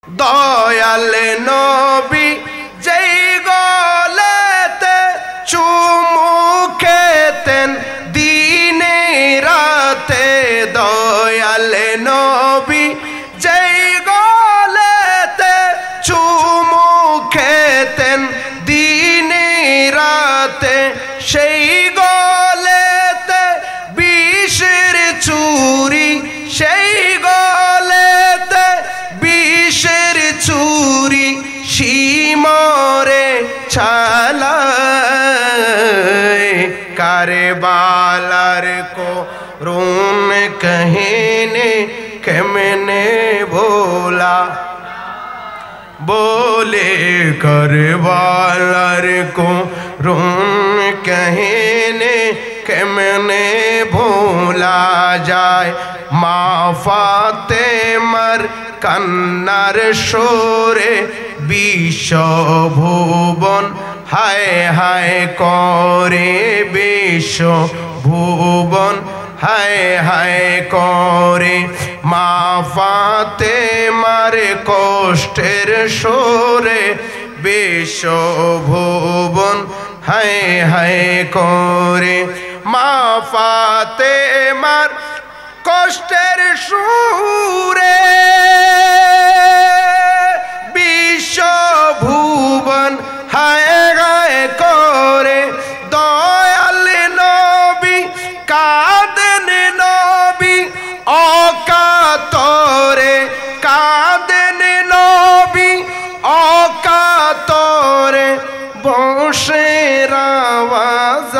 দয়াল নবী যেই গলেতে চুমু খেতেন দিনে রাতে, দয়াল নবী যেই গলেতে চুমু খেতেন দিনে রাতে, সেই গলেতে বিষের চুরি, সেই গলেতে বিষের চুরি শিমরে ছালায়। কারবালার করুণ কাহিনী কেমনে ভোলা, बोले करबालार को रूम कहने केमने भूला जाए। माँ फातेमार कन्नार शोरे विश्व भुवन हाय हाय करे, विश्व भुवन हाय हाय करे। মা ফাতেমার কষ্টের সুরে বিশ্ব ভুবন হায় হায় করে। মা ফাতেমার কষ্টের সুরে বিশ্ব ভুবন হায় হায় করে। দয়াল নবী কাঁদেন, নবী অকাতরে কাঁদেন, নবী অকাতরে বংশের আওয়াজ।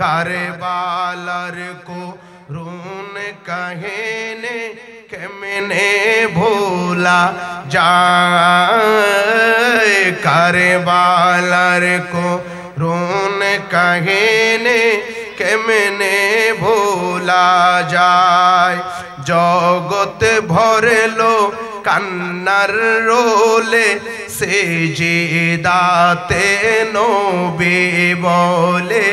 কারবালার করুণ কাহিনী কেমনে ভোলা যায়। কারবালার করুণ কাহিনী কেমনে ভোলা যায়। জগৎ ভরলো কান্নার রোলে, সেজদাতে নবী বলে,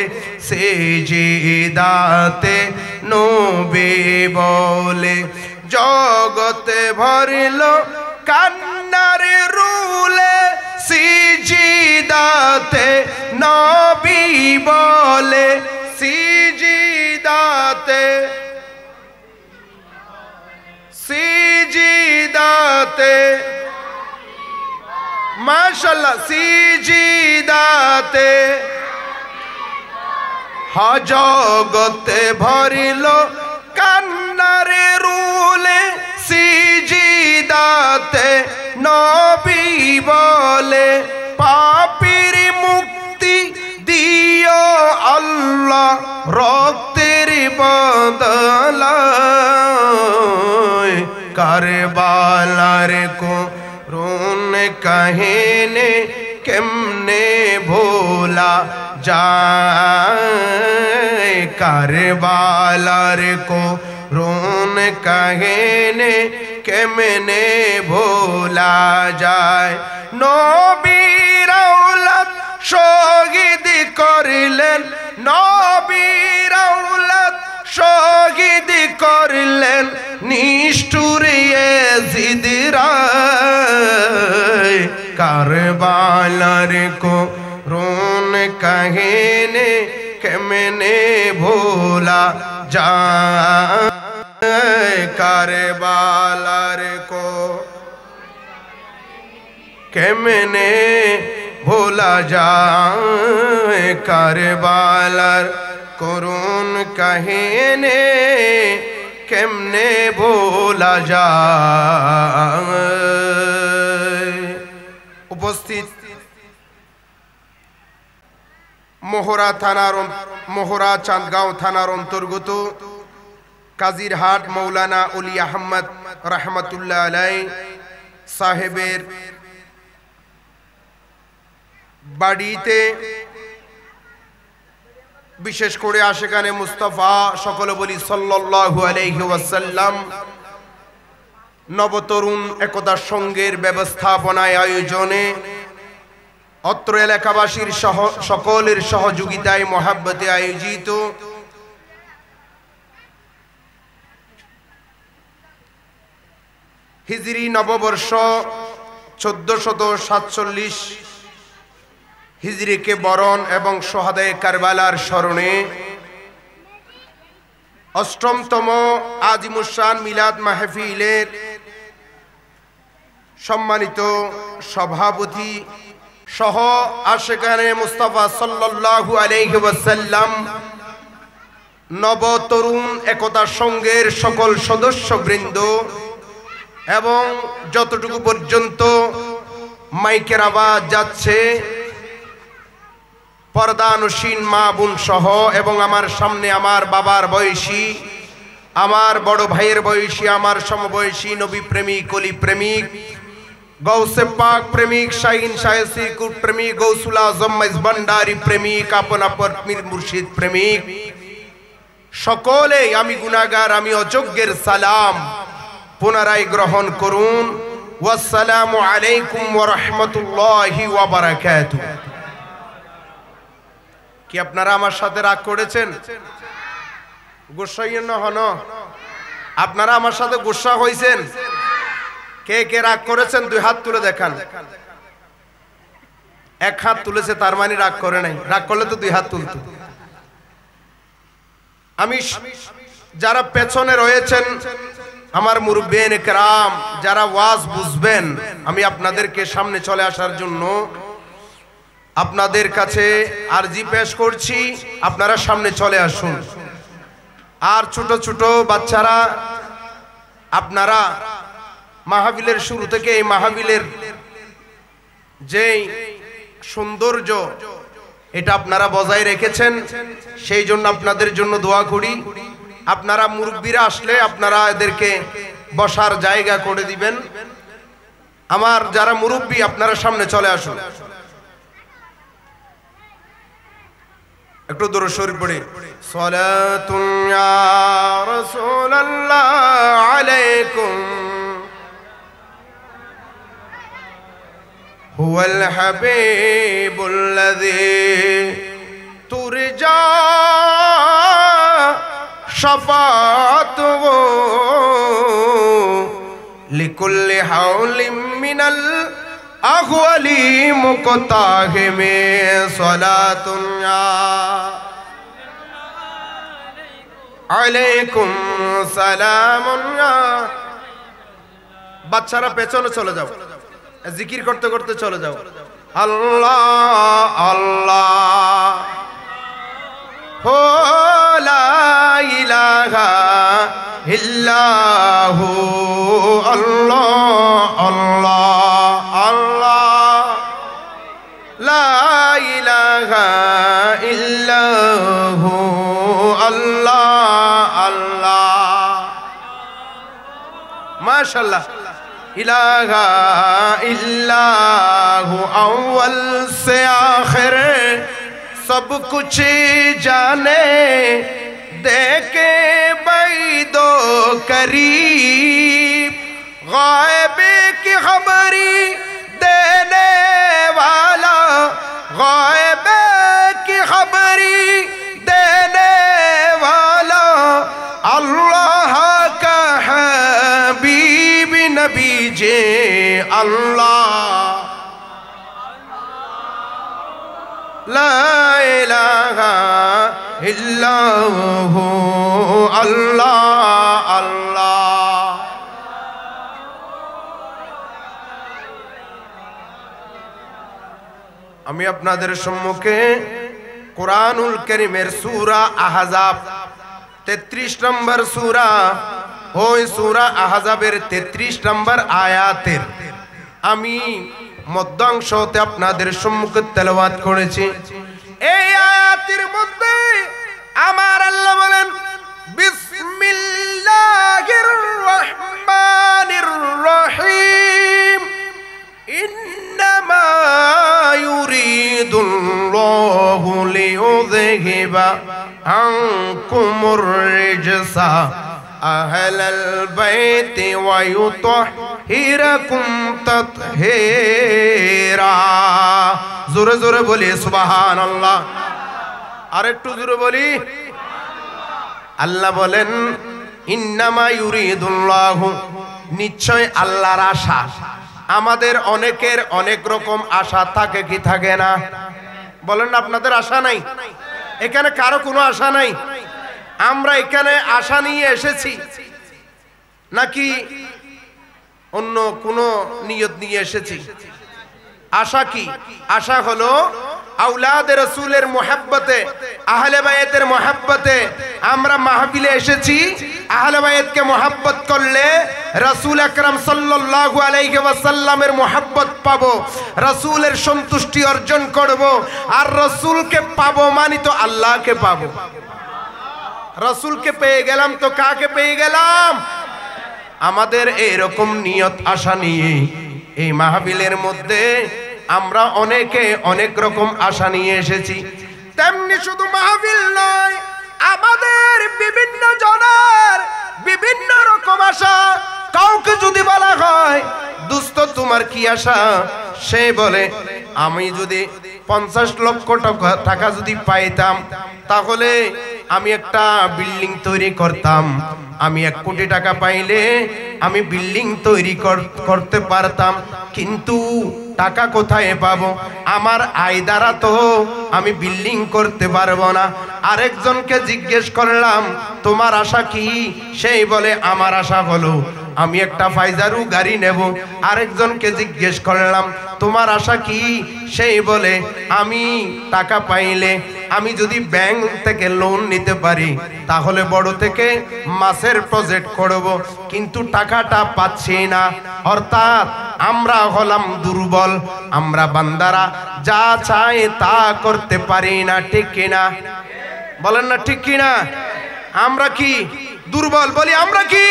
সেজদাতে নবী বলে। জগৎ ভরলো কান্নার রোলে, সিজদাতে নবী বলে, সিজদাতে সিজদাতে মাশাআল্লাহ সিজদাতে জগতে ভরিল কান্নারে রুলে, সিজদাতে নবী বলে, পাপীর মুক্তি দিও আল্লাহ রক্তের বদলায়। কারবালার করুণ কাহিনী কেমনে ভোলা যায়। কারবালার করুণ কাহিনী কেমনে ভোলা যায়। নবীর আওলাদ শহীদ করিলেন, নবীর আওলাদ শহীদ করলেন নিষ্ঠুর ইয়াজিদরা। কারবালার করুণ কাহিনী কেমনে ভোলা যায়। কারবালার কেমনে ভোলা যায়। কারবালার করুণ কাহিনী কেমনে ভোলা যায়। উপস্থিত মোহরা চাঁদগাঁও থানার অন্তর্গত কাজিরহাট মৌলানা অলি আহমদ রহমতুল্লাহ আলাই সাহেবের বাড়িতে, বিশেষ করে আশিকানে মুস্তাফা সকলে বলি সাল্লাল্লাহু আলাইহি ওয়াসাল্লাম, নবতরুণ একতা সংঘের ব্যবস্থাপনায় আয়োজনে অত্র এলাকাবাসীর সকলের সহযোগিতায় মহাব্বতে আয়োজিত হিজরি নববর্ষ 1447 হিজরিকে বরণ এবং শহাদায়ে কারবালার স্মরণে অষ্টমতম আজিমুশান মিলাদ মাহফিলের সম্মানিত সভাপতি সহ আশিকানে মুস্তাফা সাল্লাল্লাহু আলাইহি ওয়াসাল্লাম নব তরুণ একতা সংঘের সকল সদস্যবৃন্দ এবং যতটুকু পর্যন্ত মাইকের আওয়াজ যাচ্ছে পর্দানসীন মা বোন সহ এবং আমার সামনে আমার বাবার বয়সী, আমার বড় ভাইয়ের বয়সী, আমার সমবয়সী নবী প্রেমিক, অলি প্রেমিক, গৌসে পাক প্রেমিক, শাহিন শাহেসি কুট প্রেমিক, গৌসুল আজম ভান্ডারী প্রেমিক, আপন আপন পীর মুর্শিদ প্রেমিক সকলে আমি গুনাহগার, আমি অযোগ্যের সালাম পুনরায় গ্রহণ করুন। ওয়াসসালামু আলাইকুম ওয়া রাহমাতুল্লাহি ওয়া বারাকাতুহু। কি আপনারা আমার সাথে রাগ করেছেন? গুসাইয়েন না হন? আপনারা আমার সাথে গুসা হইছেন? কে কে রাগ করেছেন দুই হাত তুলে দেখান। এক হাত তুলেছে, তার মানে রাগ করে নাই। রাগ করলে তো দুই হাত তুলতো। আমি যারা পেছনে রয়েছেন আমার মুরব্বিয়ান কেরাম, যারা ওয়াজ বুঝবেন, আমি আপনাদেরকে সামনে চলে আসার জন্য আপনাদের কাছে আরজি পেশ করছি, আপনারা সামনে চলে আসুন। আর ছোট ছোট বাচ্চারা, আপনারা মাহফিলের শুরু থেকে এই মাহফিলের যেই সৌন্দর্য এটা আপনারা বজায় রেখেছেন, সেই জন্য আপনাদের জন্য দোয়া করি। আপনারা মুরব্বীরা আসলে আপনারা এদেরকে বসার জায়গা করে দিবেন। আমার যারা মুরব্বী আপনারা সামনে চলে আসুন। একটু দরুদ শরীফ পড়ি। সালাতুন ইয়া রাসূলুল্লাহ আলাইকুম হুয়াল হাবিবুল্লাযী তুরজা শাফাতুহু লিকুল্লি হাওলিম মিনাল আহওয়ালি মুকতাহিমে সালাতুন আলাইকুম সালামুন। বাচ্চারা পেছনে চলে যাও, জিকির করতে করতে চলে যাও। আল্লাহ আল্লাহ হো লা ইলাহা ইল্লাহু আল্লাহ আল্লাহ আল্লাহ লা ইলাহা ইল্লাহু আল্লাহ আল্লাহ। মাশাআল্লাহ। ইলাহা ইল্লাহু আউয়াল से आखिर सब कुछ जाने देखे बैदो करीब गायब की खबरी देने वाला गायब की खबरी देने वाला अल्लाह का हबीब नबी जे अल्लाह ला इलाहा इल्लाहु अल्लाह अल्लाह। আমি আপনাদের সম্মুখে কুরআনুল কারীমের সূরা আহজাব 33 নম্বর সূরা, ওই সূরা আহজাবের 33 নম্বর আয়াতের আমি মধ্যাংশতে আপনাদের সম্মুখে তেলাওয়াত করেছি। এই আয়াতের মধ্যে আমার আল্লাহ বলেন বিসমিল্লাহির রহমানির রহিম ইন্নামা ইউরিদুল্লাহু লিইউযহিবা আনকুমুর রিজসা আহলাল বাইতি ওয়া ইউতাহিরাকুম তাতহীরা। জোরে জোরে বলি সুবহানাল্লাহ। আর একটু জোরে বলি। আল্লাহ বলেন ইন্নামা ইউরিদুল্লাহু, নিশ্চয় আল্লাহর আশা। আমাদের অনেকের অনেক রকম আশা থাকে কি থাকে না? বলেন না, আপনাদের আশা নাই? এখানে কারো কোনো আশা নাই? আমরা এখানে আশা নিয়ে এসেছি নাকি অন্য কোনো নিয়ত নিয়ে এসেছি? আশা কি? আশা হলো আওলাদ রাসূলের মুহাব্বতে, আহলে বায়াতের মুহাব্বতে আমরা মাহফিলে এসেছি। আহলে বায়াতকে মুহাব্বত করলে রাসূল আকরাম সাল্লাল্লাহু আলাইহি ওয়াসাল্লামের মুহাব্বত পাবো, রাসূলের সন্তুষ্টি অর্জন করব। আর রাসূলকে পাবো মানে তো আল্লাহকে পাবো। রাসূলকে পেয়ে গেলাম তো কাকে পেয়ে গেলাম? আমাদের এইরকম নিয়ত আশা নিয়ে এই মাহফিলের মধ্যে আমরা অনেকে অনেক রকম আশা নিয়ে এসেছি। তেমনি শুধু মাহফিল নয়, আমাদের বিভিন্ন জনের বিভিন্ন রকম আশা। কাউকে যদি বলা হয় দোস্ত তোমার কি আশা, সে বলে আমি যদি 50 লক্ষ টাকা যদি পাইতাম তাহলে আমি একটা বিল্ডিং তৈরি করতাম। আমি 1 কোটি টাকা পাইলে আমি বিল্ডিং তৈরি করতে পারতাম, কিন্তু টাকা কোথায় পাবো? আমার আয় দ্বারা তো আমি বিল্ডিং করতে পারবো না। আরেকজনকে জিজ্ঞেস করলাম তোমার আশা কি? সেই বলে আমার আশা হলো আমি একটা ফাইজারু গাড়ি নেব। আরেকজনকে জিজ্ঞেস করলাম তোমার আশা কি? সেই বলে আমি টাকা পাইলে আমি যদি ব্যাংক থেকে লোন নিতে পারি তাহলে বড় থেকে মাছের প্রজেক্ট করব, কিন্তু টাকাটা পাচ্ছি না। অর্থাৎ আমরা হলাম দুর্বল, আমরা বান্দারা যা চায় তা করতে পারি না, ঠিক কিনা? বলেন না ঠিক কিনা? আমরা কি দুর্বল? বলি আমরা কি?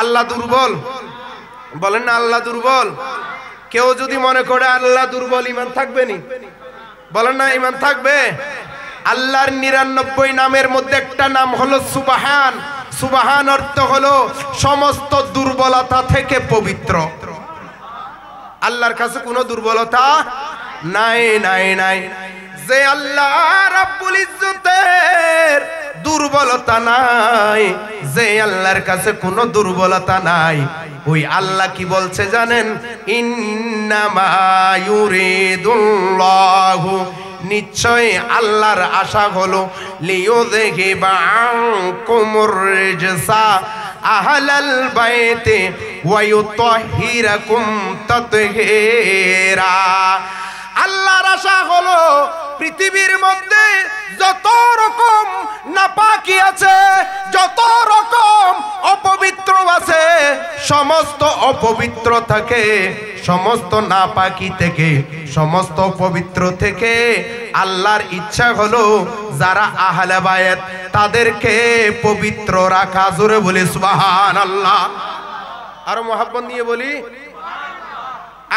আল্লাহ দুর্বল? বলেন না আল্লাহ দুর্বল? কেউ যদি মনে করে আল্লাহ দুর্বল, ঈমান থাকবে নি? বলেন না ঈমান থাকবে? আল্লাহর 99 নামের মধ্যে একটা নাম হলো সুবহান। সুবহান অর্থ হলো সমস্ত দুর্বলতা থেকে পবিত্র। আল্লাহর কাছে কোনো দুর্বলতা নাই নাই নাই। যে আল্লাহ রাব্বুল ইজ্জতের দুর্বলতা নাই, যে আল্লাহর কাছে কোনো দুর্বলতা নাই, ওই আল্লাহ কি বলছে জানেন? ইন্নামা ইউরিদুল্লাহু, নিশ্চয় আল্লাহর আশা হলো লিয়ুযহিবা আনকুমুর রিজসা আহলাল বাইতি ওয়া ইউতাহহিরাকুম তাতহীরা। আল্লাহর আশা হলো পৃথিবীর মধ্যে যত রকম নাপাকি আছে, যত রকম অপবিত্র আছে, সমস্ত অপবিত্র থেকে, সমস্ত নাপাকি থেকে, সমস্ত পবিত্র থেকে আল্লাহর ইচ্ছা হলো যারা আহলে বায়াত তাদেরকে পবিত্র রাখা। জোরে বলি সুবহানাল্লাহ। আর মোহাব্বত নিয়ে বলি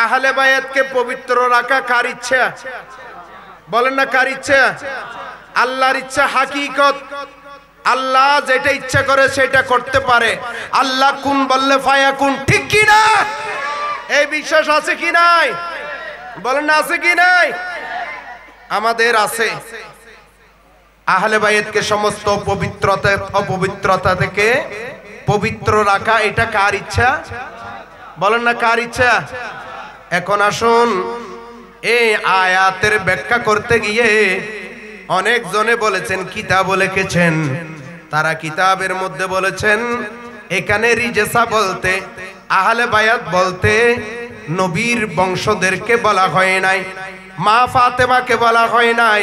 আহলে বায়াতকে পবিত্র রাখা কার ইচ্ছা? বলেন না কার ইচ্ছা? আল্লাহর ইচ্ছা হাকিকত। আল্লাহ যেটা ইচ্ছা করে সেটা করতে পারে। আল্লাহ কুন বললে ফায়াকুন, ঠিক কি না? এই বিশ্বাস আছে কি নাই? বলেন না আছে কি নাই? আমাদের আছে। আহলে বায়াতকে সমস্ত অপবিত্রতা থেকে পবিত্র রাখা, এটা কার ইচ্ছা? বলেন না কার ইচ্ছা? এখন আসুন এই আয়াতের ব্যাখ্যা করতে গিয়ে অনেক জনে বলেছেন, কিতাবও লিখেছেন। তারা কিতাবের মধ্যে বলেছেন এখানে রিজসা বলতে, আহলে বায়াত বলতে নবীর বংশদেরকে বলা হয় নাই, মা ফাতেমাকে বলা হয় নাই,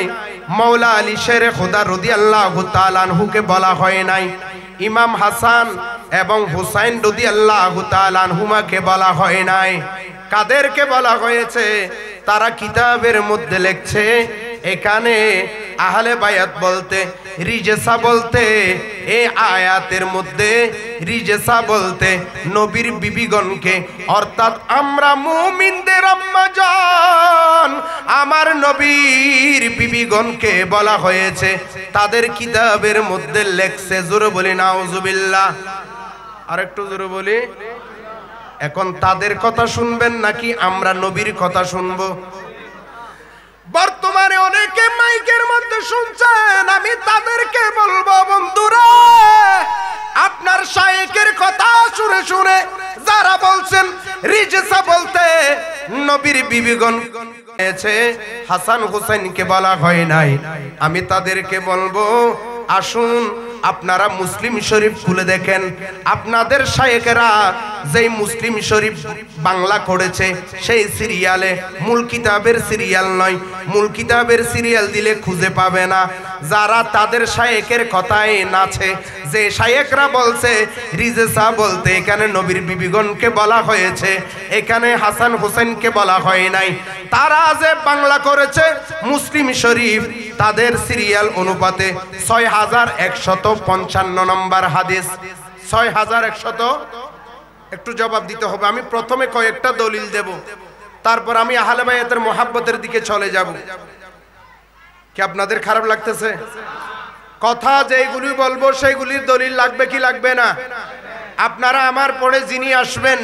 মৌলা আলী শেরে খুদা রাদিয়াল্লাহু তাআলা আনহুকে বলা হয় নাই, ইমাম হাসান এবং হুসাইন রাদিয়াল্লাহু তাআলা আনহুমাকে বলা হয় নাই। কাদেরকে বলা হয়েছে? তারা কিতাবের মধ্যে লিখছে এখানে আহলে বায়াত বলতে রিজসা বলতে, এই আয়াতের মধ্যে রিজসা বলতে নবীর বিবিগণকে, অর্থাৎ আমরা মুমিনদের আম্মা জান আমার নবীর বিবিগণকে বলা হয়েছে। তাদের কিতাবের মধ্যে লেখছে। জোরে বলি নাউজুবিল্লাহ। আরেকটু জোরে বলি। এখন তাদের কথা শুনবেন নাকি আমরা নবীর কথা শুনবো? বর্তমানে অনেকে মাইকের মধ্যে শুনছেন, আমি তাদেরকে বলবো বন্ধুরা আপনার শায়েখের কথা শুনে শুনে যারা বলছেন রিজসা বলতে নবীর বিবিগণ হয়েছে, হাসান হুসাইনকে বলা হয় নাই, আমি তাদেরকে বলবো আসুন আপনারা মুসলিম শরীফ খুলে দেখেন। আপনাদের শায়েখেরা যেই মুসলিম শরীফ বাংলা করেছে সেই সিরিয়ালে মূল কিতাবের সিরিয়াল নয়, মূল কিতাবের সিরিয়াল দিলে খুঁজে পাবে না। যারা তাদের শায়েখের কথায় নাচে, যে শায়েখরা বলছে রিজসা বলতে এখানে নবীর বিবিগণকে বলা হয়েছে, এখানে হাসান হুসাইনকে বলা হয় নাই, তারা যে বাংলা করেছে মুসলিম শরীফ তাদের সিরিয়াল অনুপাতে 6155 নম্বর হাদিস। 6100 একটু জবাব দিতে হবে। আমি প্রথমে কয়েকটা দলিল দেব, তারপর আমি আহলে বায়াতের মোহাব্বতের দিকে চলে যাব। কি আপনাদের খারাপ লাগতেছে? কথা যেগুলি বলবো সেইগুলির দলিল লাগবে কি লাগবে না? আপনারা আমার পরে যিনি আসবেন,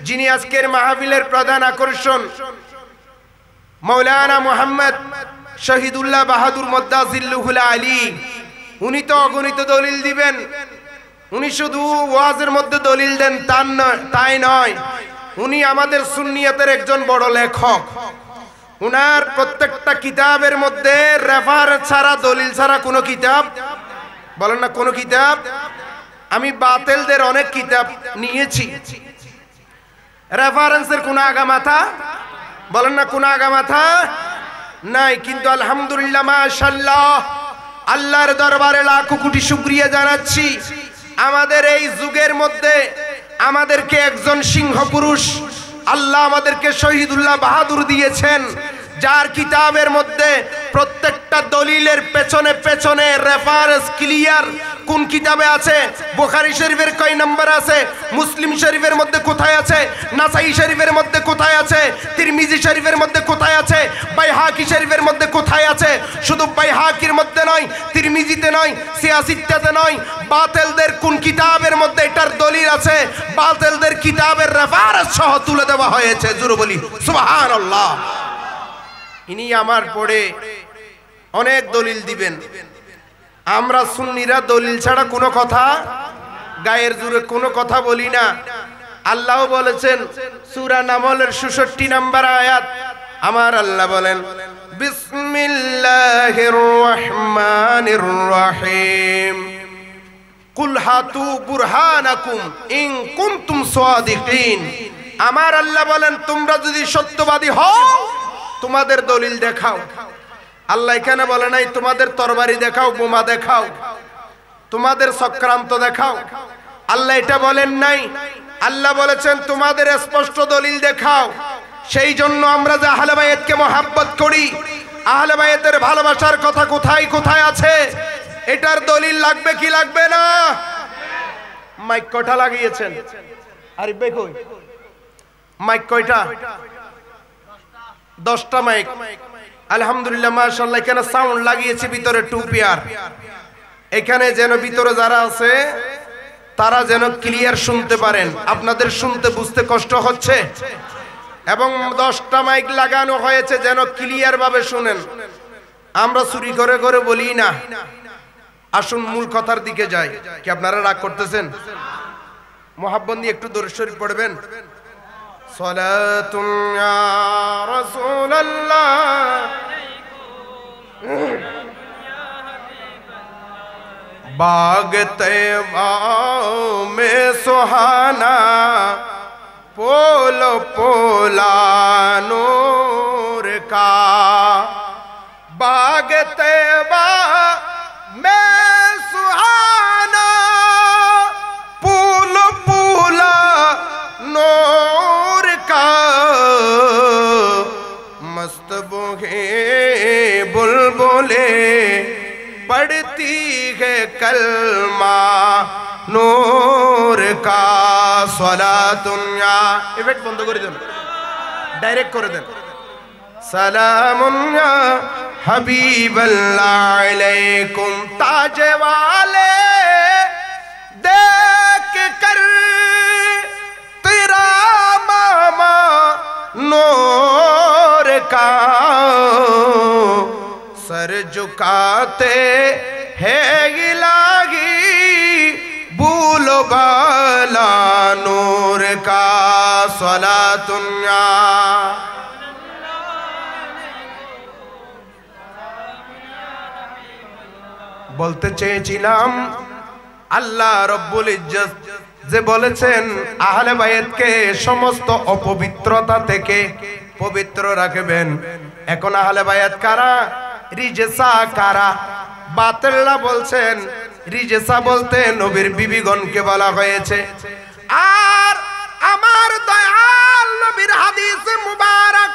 যিনি আজকের মাহফিলের প্রধান আকর্ষণ, মাওলানা মুহাম্মদ শহীদুল্লাহ বাহাদুর মুদ্দাজিল্লুহুল আলী, উনি তো অগণিত দলিল দিবেন। উনি শুধু ওয়াজের মধ্যে দলিল দেন তাই নয়, উনি আমাদের সুন্নিয়তের একজন বড় লেখক। উনার প্রত্যেকটা কিতাবের মধ্যে রেফারেন্স ছাড়া, দলিল ছাড়া কোনো কিতাব, বলেন না কোনো কিতাব। আমি বাতিলদের অনেক কিতাব নিয়েছি, রেফারেন্সের কোনো আগামাথা, বলেন না কোনো আগামাথা নাই। কিন্তু আলহামদুলিল্লাহ মাশাআল্লাহ, আল্লাহর দরবারে লাখো কোটি শুকরিয়া জানাচ্ছি, আমাদের এই যুগের মধ্যে আমাদেরকে একজন সিংহ পুরুষ আল্লাহ আমাদেরকে শহীদুল্লাহ বাহাদুর দিয়েছেন, যার কিতাবের মধ্যে প্রত্যেকটা দলিলের পেছনে পেছনে রেফারেন্স ক্লিয়ার। কোন কিতাবে আছে, বুখারী শরীফের কয় নম্বর আছে, মুসলিম শরীফের মধ্যে কোথায় আছে, নাসাই শরীফের মধ্যে কোথায় আছে, তিরমিজি শরীফের মধ্যে কোথায় আছে, বাইহাকি শরীফের মধ্যে কোথায় আছে। শুধু বাইহাকির মধ্যে নয়, তিরমিজিতে নয়, সিয়াসিত্তাতে নয়, বাতিলদের কোন কিতাবের মধ্যে এটার দলিল আছে, বাতিলদের কিতাবের রেফারেন্স সহ তুলে দেওয়া হয়েছে। জোরে বলি সুবহানাল্লাহ। ইনি আমার পড়ে অনেক দলিল দিবেন। আমরা সুন্নিরা দলিল ছাড়া কোনো কথা, গায়ের জোরে কোনো কথা বলি না। আল্লাহ বলেছেন সূরা নামলের 66 নম্বর আয়াত, আমার আল্লাহ বলেন বিসমিল্লাহির রহমানির রহিম কুল হাতু বুরহানাকুম ইন কুনতুম সাদিকিন। আমার আল্লাহ বলেন তোমরা যদি সত্যবাদী হও তোমাদের দলিল দেখাও। আল্লাহ এখানে বলে নাই তোমাদের তরবারি দেখাও, বোমা দেখাও, তোমাদের চক্রান্ত দেখাও। আল্লাহ এটা বলেন নাই, আল্লাহ বলেছেন তোমাদের স্পষ্ট দলিল দেখাও। সেই জন্য আমরা যে আহলে বায়াতকে মহব্বত করি, আহলে বায়াতের ভালোবাসার কথা কোথায় কোথায় আছে, এটার দলিল লাগবে কি লাগবে না? মাইক কয়টা লাগিয়েছেন? আরে বেকই মাইক কয়টা? 10টা মাইক। আলহামদুলিল্লাহ মাশাআল্লাহ। এখানে সাউন্ড লাগিয়েছে ভিতরে 2 পেয়ার। এখানে যেন ভিতরে যারা আছে তারা যেন ক্লিয়ার শুনতে পারেন। আপনাদের শুনতে বুঝতে কষ্ট হচ্ছে, এবং 10টা মাইক লাগানো হয়েছে যেন ক্লিয়ার ভাবে শুনেন। আমরা চুরি করে করে বলি না। আসুন মূল কথার দিকে যাই। কি আপনারা রাগ করতেছেন? মুহাব্বত নিয়ে একটু দরুদ শরীফ পড়বেন। সালাতুন ইয়া রাসূলুল্লাহ बाग तैबा में सुहाना पोलो पोला नूर का। बाग तैबा में सुहाना पोलो पोला नूर का। मस्त बोहे बुलबुले पढ़ती है कलमा नूर का। सलातुन या इफेक्ट बंद कर देन, डायरेक्ट कर देन। सलामुन या हबीबल्लाह अलैकुम ताज वाले देख कर तेरा मामा नूर का। सर झुकाते है इलाही সালাতুন বলতে চেয়েছিলাম আল্লাহ রব্বুল ইজ্জত যে বলেছেন আহলে বায়াতকে সমস্ত অপবিত্রতা থেকে পবিত্র রাখবেন। এখন আহলে বায়াত কারা, রিজসা কারা? বাতিলরা বলছেন রিজসা বলতে নবীর বিবিগণকে বলা হয়েছে। আর আমার দয়াল নবীর হাদিসে মুবারক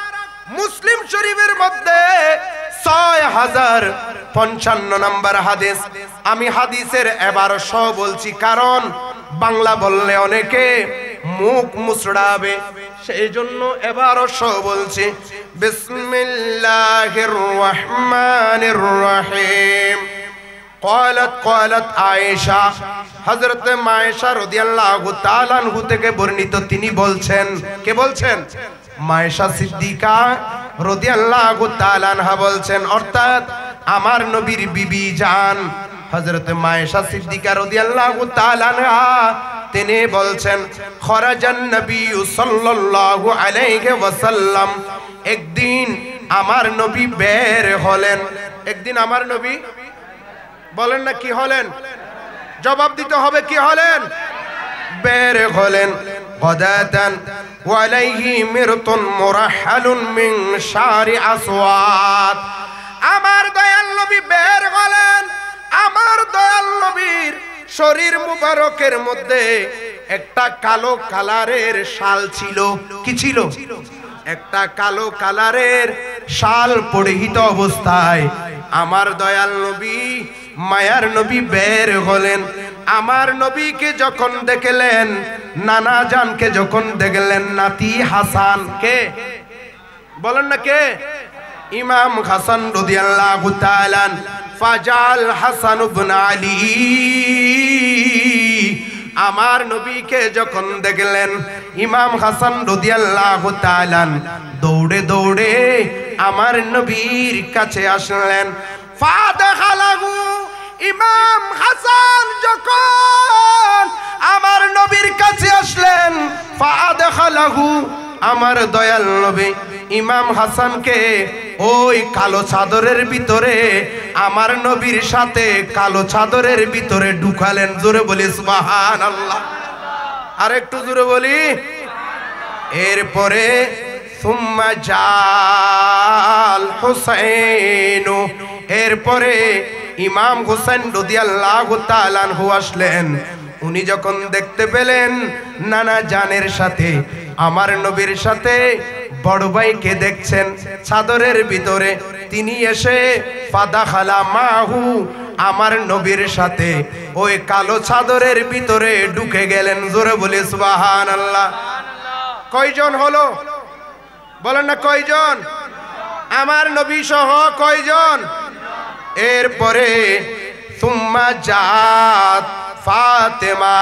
মুসলিম শরীফের মধ্যে 6055 নম্বর হাদিস। আমি হাদিসের এবার সহ বলছি, কারণ বাংলা বললে অনেকে মুখ মুচড়াবে, সেই জন্য এবার সহ বলছি। বিসমিল্লাহির রহমানির রহিম। قالت আয়েশা, হযরত মায়েশা রাদিয়াল্লাহু তাআলা আনহু থেকে বর্ণিত, তিনি বলছেন, কে বলছেন? মায়েশা সিদ্দিকা রাদিয়াল্লাহু তাআলা আনহা বলছেন, অর্থাৎ আমার নবীর বিবি জান হযরত মায়েশা সিদ্দিকা রাদিয়াল্লাহু তাআলা আনহা তিনি বলছেন, খরাজান নবী সাল্লাল্লাহু আলাইহি ওয়াসাল্লাম, একদিন আমার নবী বের হলেন। একদিন আমার নবী, বলেন না কি হলেন? জবাব দিতে হবে, কি হলেন? বের হলেন। গদাতান ওয়া আলাইহি মিরতুন মুরাহহালুন মিন শারি আসওয়াদ। আমার দয়াল নবী বের হলেন। আমার দয়াল নবীর শরীর মুবারকের মধ্যে একটা কালো কালারের শাল ছিল। কি ছিল? একটা কালো কালারের শাল পরিহিত অবস্থায় আমার দয়াল নবী, মায়ার নবী বের হলেন। আমার নবীকে যখন দেখলেন, নানা জানকে যখন দেখলেন, নাতি হাসান, কে বলেন না কে? ইমাম হাসান রাদিয়াল্লাহু তাআলা, ফাজাল হাসান ইবনে আলী, আমার নবীকে যখন দেখলেন ইমাম হাসান রাদিয়াল্লাহু তাআলা দৌড়ে দৌড়ে আমার নবীর কাছে আসলেন। ফাদাখালাহু, ইমাম হাসান যখন আমার নবীর কাছে আসলেন, ফাদাখালাহু, আমার দয়াল নবী ইমাম হাসানকে ওই কালো চাদরের ভিতরে, আমার নবীর সাথে কালো চাদরের ভিতরে ঢুকালেন। জোরে বলি সুবহানাল্লাহ। আর একটু জোরে বলি। এরপরে সুম্মা জাল হুসাইন, এরপরে ইমাম হুসাইন রাদিয়াল্লাহু তাআলা আনহু আসলেন। উনি যখন দেখতে পেলেন নানা জানের সাথে, আমার নবীর সাথে বড় ভাইকে দেখছেন চাদরের ভিতরে, তিনি এসে ফাদাখালা মাহু, আমার নবীর সাথে ওই কালো চাদরের ভিতরে ঢুকে গেলেন। জোরে বলি সুবহানাল্লাহ। কয়জন হলো? বলেন না কয়জন? আমার নবী সহ কয়জন? এরপরে সুম্মা জাত ফাতেমা,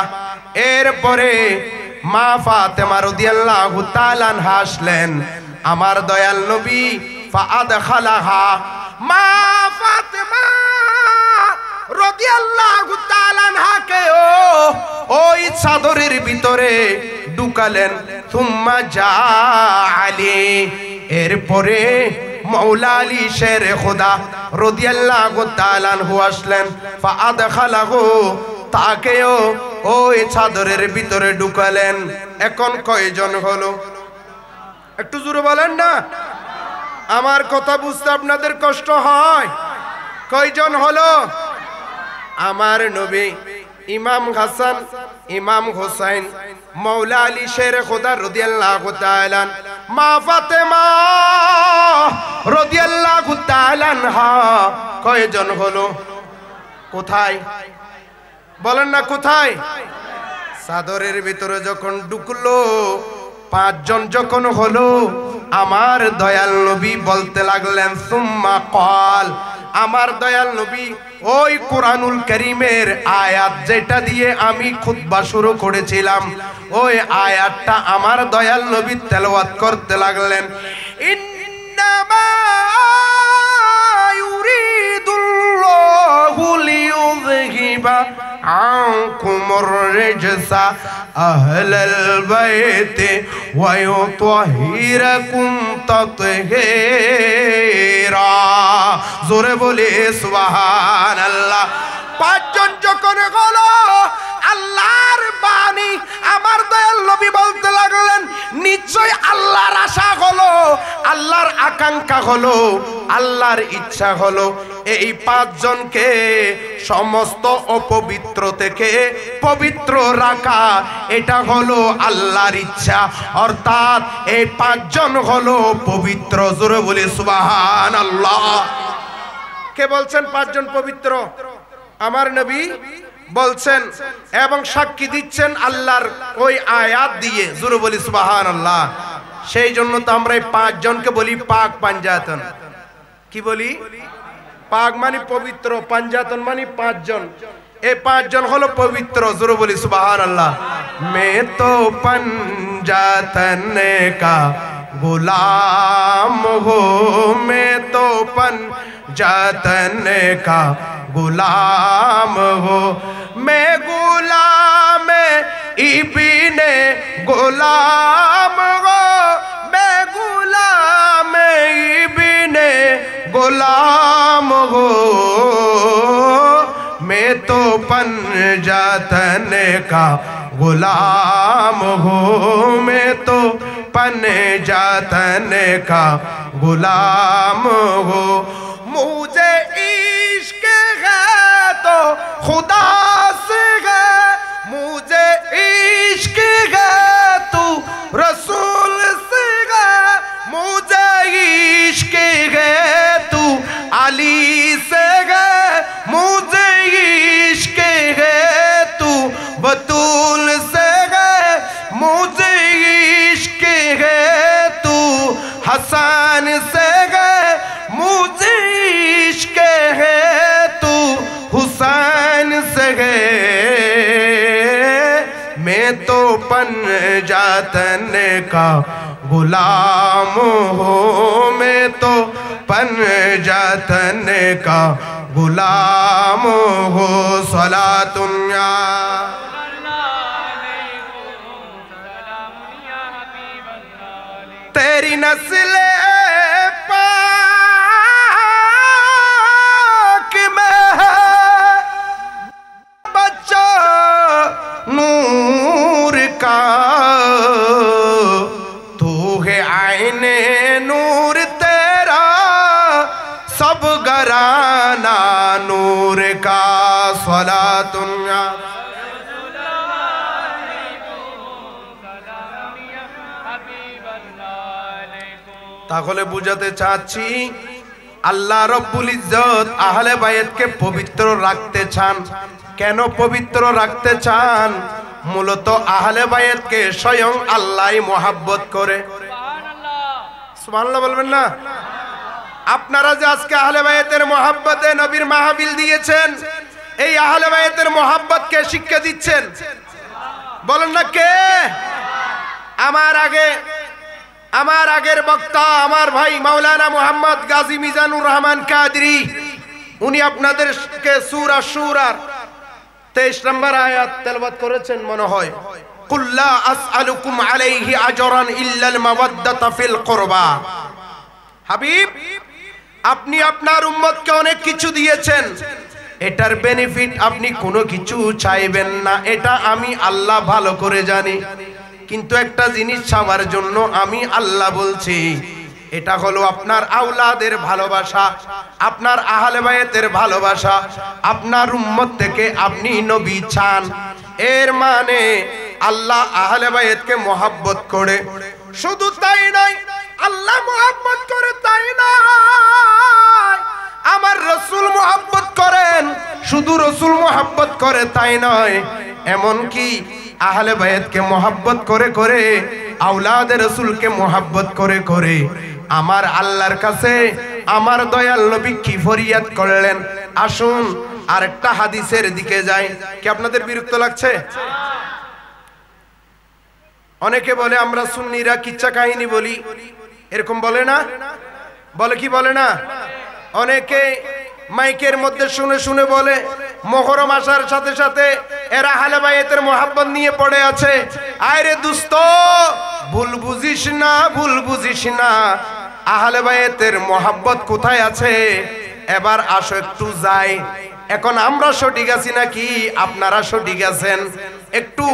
এরপরে মা ফাতেমা রাদিয়াল্লাহু তাআলা আনহা আসলেন। আমার দয়াল নবী ফাআদখালাহা, মা ফাতেমা রাদিয়াল্লাহু তাআলা আনহাকে ওই চাদরের ভিতরে ঢুকালেন। সুম্মা জা আলী, এরপরে মাওলা আলী শের খোদা রাদিয়াল্লাহু তাআলা আনহু আসলেন। ফাআদখালাহু, তাকেও ওই চাদরের ভিতরে ঢুকালেন। এখন কয়জন হলো? একটু জোরে বলেন না, আমার কথা বুঝতে আপনাদের কষ্ট হয়। কয়জন হলো? আমার নবী, ইমাম হাসান, ইমাম হুসাইন, মাওলা আলী শের খোদা রাদিয়াল্লাহু তাআলা, মা ফাতেমা রাদিয়াল্লাহু তাআলা আনহা, কয়জন হলো? কোথায়? বলেন না কোথায়? চাদরের ভিতরে যখন ঢুকলো, 5 জন যখন হলো, আমার দয়াল নবী বলতে লাগলেন সুম্মা ক্বাল, আমার দয়াল নবী ওই কোরআনুল কারীমের আয়াত যেটা দিয়ে আমি খুতবা শুরু করেছিলাম, ওই আয়াতটা আমার দয়াল নবী তেলাওয়াত করতে লাগলেন। ইন্নামা ইউরিদুল্লাহু লিইউযহিবা আনকুমুর রিজসা আহলাল বাইতি ওয়া ইউতাহিরাকুম তাতহীরা। জোরে বলি সুবহানাল্লাহ। পাঁচজন যখন হলো আল্লাহর বাণী, আমার দয়াল নবী বলতে লাগলেন নিশ্চয় আল্লাহর আশা হলো, আল্লাহর আকাঙ্ক্ষা হলো, আল্লাহর ইচ্ছা হলো এই পাঁচজনকে সমস্ত অপবিত্র থেকে পবিত্র রাখা। এটা হলো আল্লাহর ইচ্ছা, অর্থাৎ এই পাঁচজন হলো পবিত্র। জোরে বলি সুবহানাল্লাহ। কে বলছেন পাঁচজন পবিত্র? আমার নবী বলছেন এবং সাক্ষী দিচ্ছেন আল্লাহর ওই আয়াত দিয়ে। জোরে বলি সুবহানাল্লাহ। সেই জন্য তো আমরা এই পাঁচজনকে বলি পাক পাঞ্জাতন। কি বলি? পাক মানে পবিত্র, পাঞ্জাতন মানে পাঁচজন। এই পাঁচজন হলো পবিত্র। জোরে বলি সুবহানাল্লাহ। মে তো पंजातन का गुलाम हो, मैं तो पंजातन का गुलाम हो, मैं गुलाम इब्ने गुलाम हो, मैं गुलाम इब्ने गुलाम हो, मैं तो पंजातन का गुलाम हो, मैं तो पंजातन का गुलाम हो। मुझे इश्क है तो खुदा से है, मुझे इश्क है तो रसूल से है, मुझे इश्क है तो अली से है, मुझे इश्क है तो बतूल से है, मुझे इश्क है तो हसन से है, मुझे इश्क है तो हुसैन से है, मैं तो पंजातन का गुलाम हो, मैं तो पंजातन का गुलाम हो। सलातुन या तेरी नस्ल पाक में है बच्चा नूर का, तू है आईने नूर तेरा सब घराना नूर का। सलातुन या তাহলে বুঝাতে চাচ্ছি আল্লাহ রব্বুল ইজ্জত আহলে বায়াতকে পবিত্র রাখতে চান। কেন পবিত্র রাখতে চান? মূলত আহলে বায়াতকে স্বয়ং আল্লাহই মহব্বত করে। সুবহানাল্লাহ বলবেন না? আপনারা যে আজকে আহলে বায়াতের মহব্বতে নবীর মাহফিল দিয়েছেন, এই আহলে বায়াতের মহব্বতকে শিক্ষা দিচ্ছেন, বলেন না কে? আমার আগের বক্তা আমার ভাই মাওলানা মুহাম্মদ গাজী মিজানুর রহমান কাদরি, উনি আপনাদেরকে সূরা শুরার 23 নম্বর আয়াত তেলাওয়াত করেছেন মনে হয়। কুল লা আসআলুকুম আলাইহি আজরান ইল্লাল মাওয়াদ্দাতা ফিল কুরবা। হাবিব, আপনি আপনার উম্মতকে অনেক কিছু দিয়েছেন, এটার বেনিফিট আপনি কোনো কিছু চাইবেন না, এটা আমি আল্লাহ ভালো করে জানি। কিন্তু একটা জিনিস চাওয়ার জন্য আমি আল্লাহ বলছি, এটা হলো আপনার আওলাদের ভালোবাসা, আপনার আহলে বায়াতের ভালোবাসা, আপনার উম্মত থেকে আপনি নবী চান। এর মানে আল্লাহ আহলে বায়াতকে মহব্বত করে। শুধু তাই নয়, আল্লাহ মহব্বত করে তাই নয়, আমার রাসূল মহব্বত করেন। শুধু রাসূল মহব্বত করে তাই নয়, এমন কি আহলে বায়াতকে মহব্বত করে করে, আওলাদে রাসূলকে মহব্বত করে করে আমার আল্লাহর কাছে আমার দয়াল নবী কি ফরিয়াদ করলেন। আসুন আরেকটা হাদিসের দিকে যাই। কি আপনাদের বিরক্ত লাগছে? অনেকে বলে আমরা সুন্নিরা কিচ্ছা কাহিনী বলি, এরকম বলে না? বলে কি বলে না? অনেকে মাইকের মধ্যে শুনে শুনে বলে মুহররম আসার সাথে সাথে এরা আহলে বাইতের মোহাব্বত নিয়ে পড়ে আছে। আরে দোস্ত, ভুল বুঝিস না, ভুল বুঝিস না, আহলে বাইতের মোহাব্বত কোথায় আছে? এবার আসো একটু যাই। এখন আমরা সঠিক আছি নাকি আপনারা সঠিক আছেন? একটু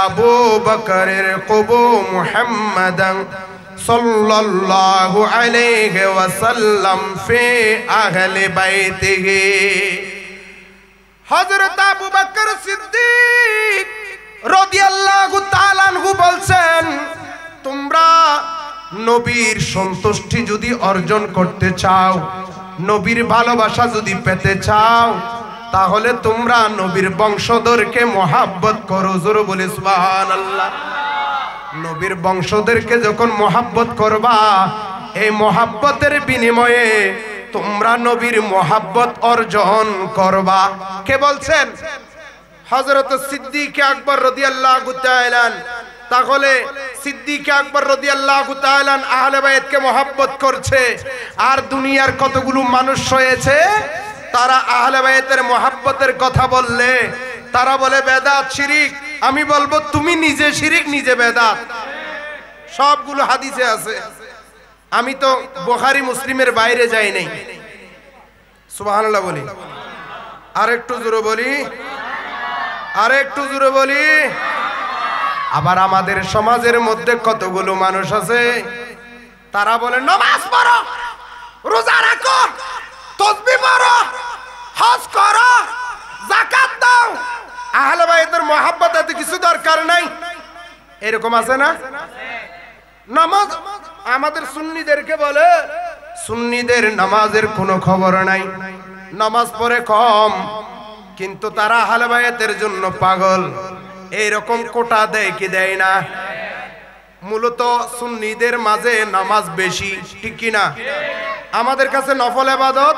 আবু বকরের কবু মুহাম্মাদান সাল্লাল্লাহু আলাইহি ওয়াসাল্লাম ফি আহলে বাইতিহি। হযরত আবু বকর সিদ্দিক রাদিয়াল্লাহু তাআলা আনহু বলছেন, তোমরা নবীর সন্তুষ্টি যদি অর্জন করতে চাও, নবীর ভালোবাসা যদি পেতে চাও, তাহলে তোমরা নবীর বংশধরকে মহাব্বত করো। জোরে বলে সুবহানাল্লাহ। নবীর বংশধরকে যখন মহাব্বত করবা, এই মহাব্বতের বিনিময়ে তোমরা নবীর মহাব্বত অর্জন করবা। কে বলছেন? হযরত সিদ্দিক আকবর রাদিয়াল্লাহু তাআলা। তাহলে সিদ্দিক আকবর রাদিয়াল্লাহু তাআলা আহলে বাইতকে মহব্বত করছে, আর দুনিয়ার কতগুলো মানুষ রয়েছে তারা আহলে বাইতের মহব্বতের কথা বললে তারা বলে বেদাত, শিরিক। আমি বলবো তুমি নিজে শিরিক, নিজে বেদাত। সবগুলো হাদিসে আছে। আমি তো বুখারী মুসলিমের বাইরে যাই নাই। সুবহানাল্লাহ বলি, আর একটু জোরে বলি, আর একটু জোরে বলি। আবার আমাদের সমাজের মধ্যে কতগুলো মানুষ আছে তারা বলে নামাজ পড়ো, রোজা রাখো, তাসবিহ পড়ো, হজ করো, যাকাত দাও, আহলে বাইতের মহব্বত এত কিছু দরকার নাই। এরকম আছে না? নামাজ আমাদের সুন্নিদেরকে বলে সুন্নিদের নামাজের কোনো খবর নাই, নামাজ পড়ে কম, কিন্তু তারা আহলে বাইতের জন্য পাগল। এইরকম কোটা দেয় কি দেয় না? মূলত সুন্নিদের মাঝে নামাজ বেশি, ঠিক কি না? আমাদের কাছে নফল ইবাদত।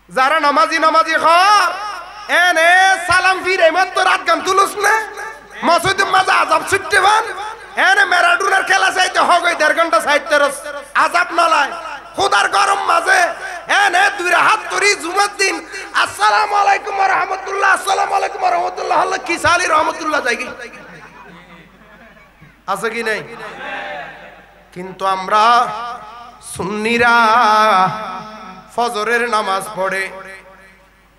যারা নামাজি নামাজি হয় এনে সালাম ফিরে মাত্র রাত গান তুলুস না মসজিদের মাঝে আজাব ছুটতে পান, এনে ম্যারাডোনার খেলা চাইতে হবে 1.5 ঘন্টা সাইতে আজাব নালায় খোদার গরম মাঝে এনে দুই হাত ধরি জুমার দিন আসসালামু আলাইকুম ওয়া রাহমাতুল্লাহ, আসসালামু আলাইকুম ওয়া রাহমাতুল্লাহ, আল্লাহ কি সালি রহমাতুল্লাহ জায়গি আছে কি নাই? কিন্তু আমরা সুন্নিরা ফজরের নামাজ পড়ে,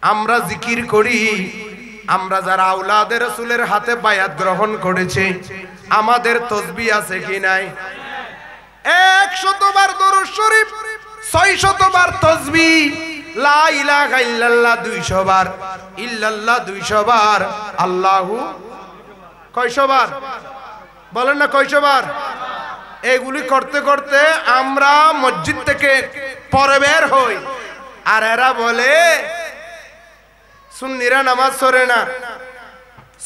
আমরা জিকির করি, আমরা যারা আওলাদে রাসূলের হাতে বায়াত গ্রহণ করেছে আমাদের তাসবিহ আছে কি নাই? 100 বার দরুদ শরীফ, 600 বার তাসবিহ, লা ইলাহা ইল্লাল্লাহ 200 বার, ইল্লাল্লাহ 200 বার, আল্লাহু কয়শো বার? বলেন না কয়শো বার? এগুলি করতে করতে আমরা মসজিদ থেকে পরে বের হই, আর এরা বলে সুন্নিরা নামাজ পড়ে না।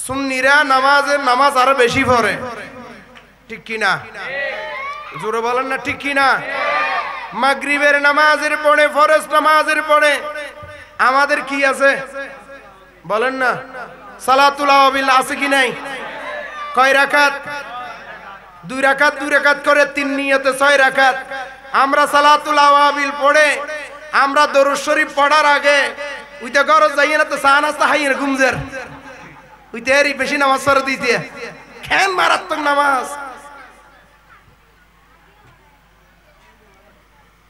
সুন্নিরা নামাজ আরো বেশি পড়ে, ঠিক কি না? জোরে বলেন না ঠিক কি না? মাগরিবের নামাজের পড়ে, ফরজ নামাজের পড়ে। আমাদের কি আছে বলেন না? সালাতুল আওয়াবিল আছে কি নাই? কয় রাকাত? 2 রাকাত, 2 রাকাত করে 3 নিয়তে 6 রাকাত। আমরা সালাতুল আওয়াবিল পড়ে আমরা দরুদ শরীফ পড়ার আগে উইতে ঘর যাই না তো চা নাস্তা খাই না ঘুমজের উইতে এরই বেশি নামাজ পড়ে দিতে খেন মারাত্মক নামাজ।